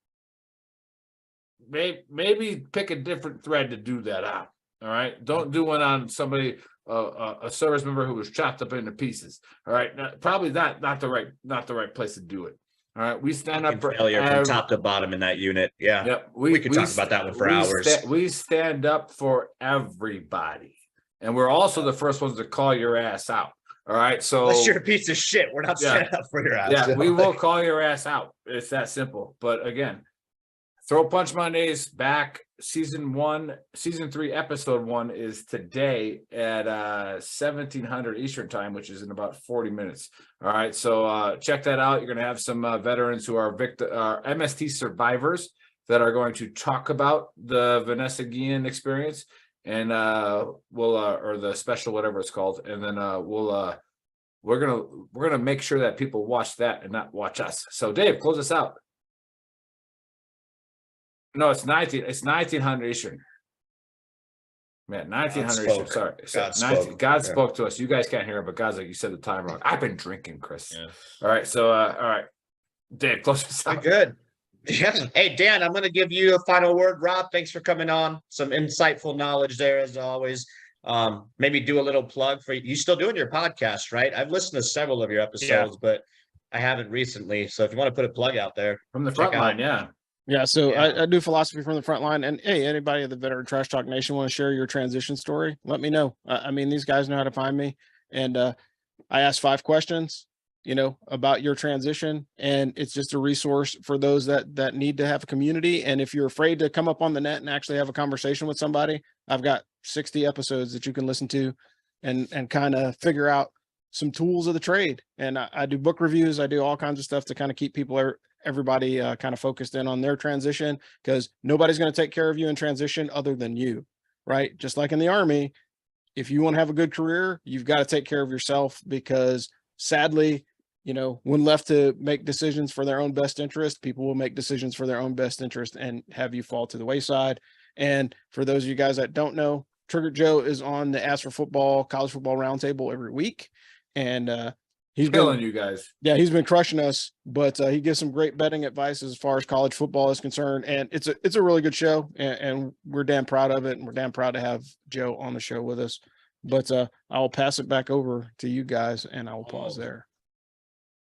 maybe pick a different thread to do that on. All right, don't do one on somebody, a service member who was chopped up into pieces. All right, probably not the right place to do it. All right, we stand up for failure from top to bottom in that unit. Yeah, Yep, we could talk about that one for hours. We stand up for everybody, and we're also the first ones to call your ass out. All right, so unless you're a piece of shit, we're not standing up for your ass. Yeah, we will call your ass out. It's that simple. But again, Throw Punch Mondays back. Season 3, episode 1 is today at 1700 Eastern time, which is in about 40 minutes. All right, so check that out. You're going to have some veterans who are MST survivors that are going to talk about the Vanessa Guillen experience, and we'll or the special, whatever it's called, and then we're gonna make sure that people watch that and not watch us. So Dave, close us out. No, it's 1900 Eastern. Man, 1900 Eastern. Sorry. God spoke to us. You guys can't hear it, but God's like, you said the time wrong. I've been drinking, Chris. Yeah. All right. So all right. Dave, close us out. Good. Yeah. Hey, Dan, I'm gonna give you a final word. Rob, thanks for coming on. Some insightful knowledge there as always. Maybe do a little plug for you. Still doing your podcast, right? I've listened to several of your episodes, but I haven't recently. So if you want to put a plug out there from the front line, yeah. So I do philosophy from the front line, and hey, anybody at the Veteran Trash Talk Nation want to share your transition story? Let me know. I mean, these guys know how to find me, and I asked 5 questions, about your transition, and it's just a resource for those that need to have a community. And if you're afraid to come up on the net and actually have a conversation with somebody, I've got 60 episodes that you can listen to and kind of figure out some tools of the trade. And I do book reviews. I do all kinds of stuff to kind of keep everybody kind of focused in on their transition, because nobody's going to take care of you in transition other than you, right? Just like in the Army, if you want to have a good career, you've got to take care of yourself, because sadly, when left to make decisions for their own best interest, people will make decisions for their own best interest and have you fall to the wayside. And for those of you guys that don't know, Trigger Joe is on the Ask for Football college football roundtable every week, and he's killing you guys. Yeah, he's been crushing us, but he gives some great betting advice as far as college football is concerned, and it's a really good show, and we're damn proud of it, and we're damn proud to have Joe on the show with us. But I'll pass it back over to you guys, and I will pause there.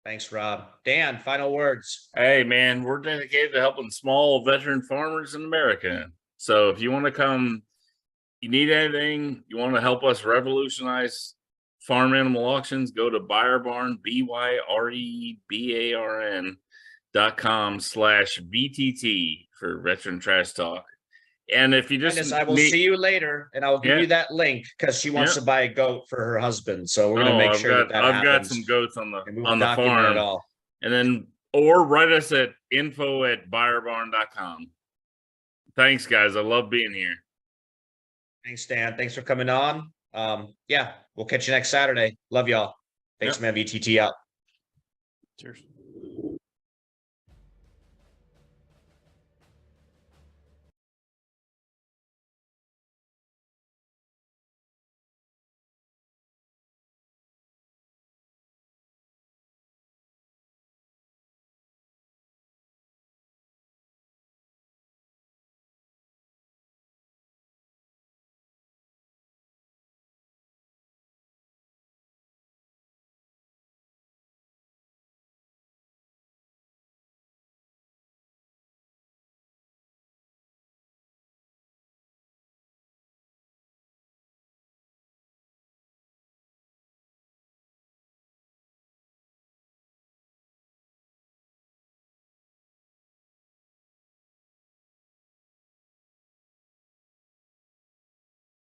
Thanks, Rob. Dan, final words. Hey, man, we're dedicated to helping small veteran farmers in America. So if you want to come, you need anything, you want to help us revolutionize farm animal auctions, go to Buyer Barn, BYREBARN.com/VTT for Veteran Trash Talk. And if you just, I will see you later, and I'll give you that link, because she wants to buy a goat for her husband. So we're gonna make sure that I've got some goats on the farm, and then or write us at info@buyerbarn.com. Thanks, guys. I love being here. Thanks, Dan. Thanks for coming on. We'll catch you next Saturday. Love y'all. Thanks, man. VTT out. Cheers.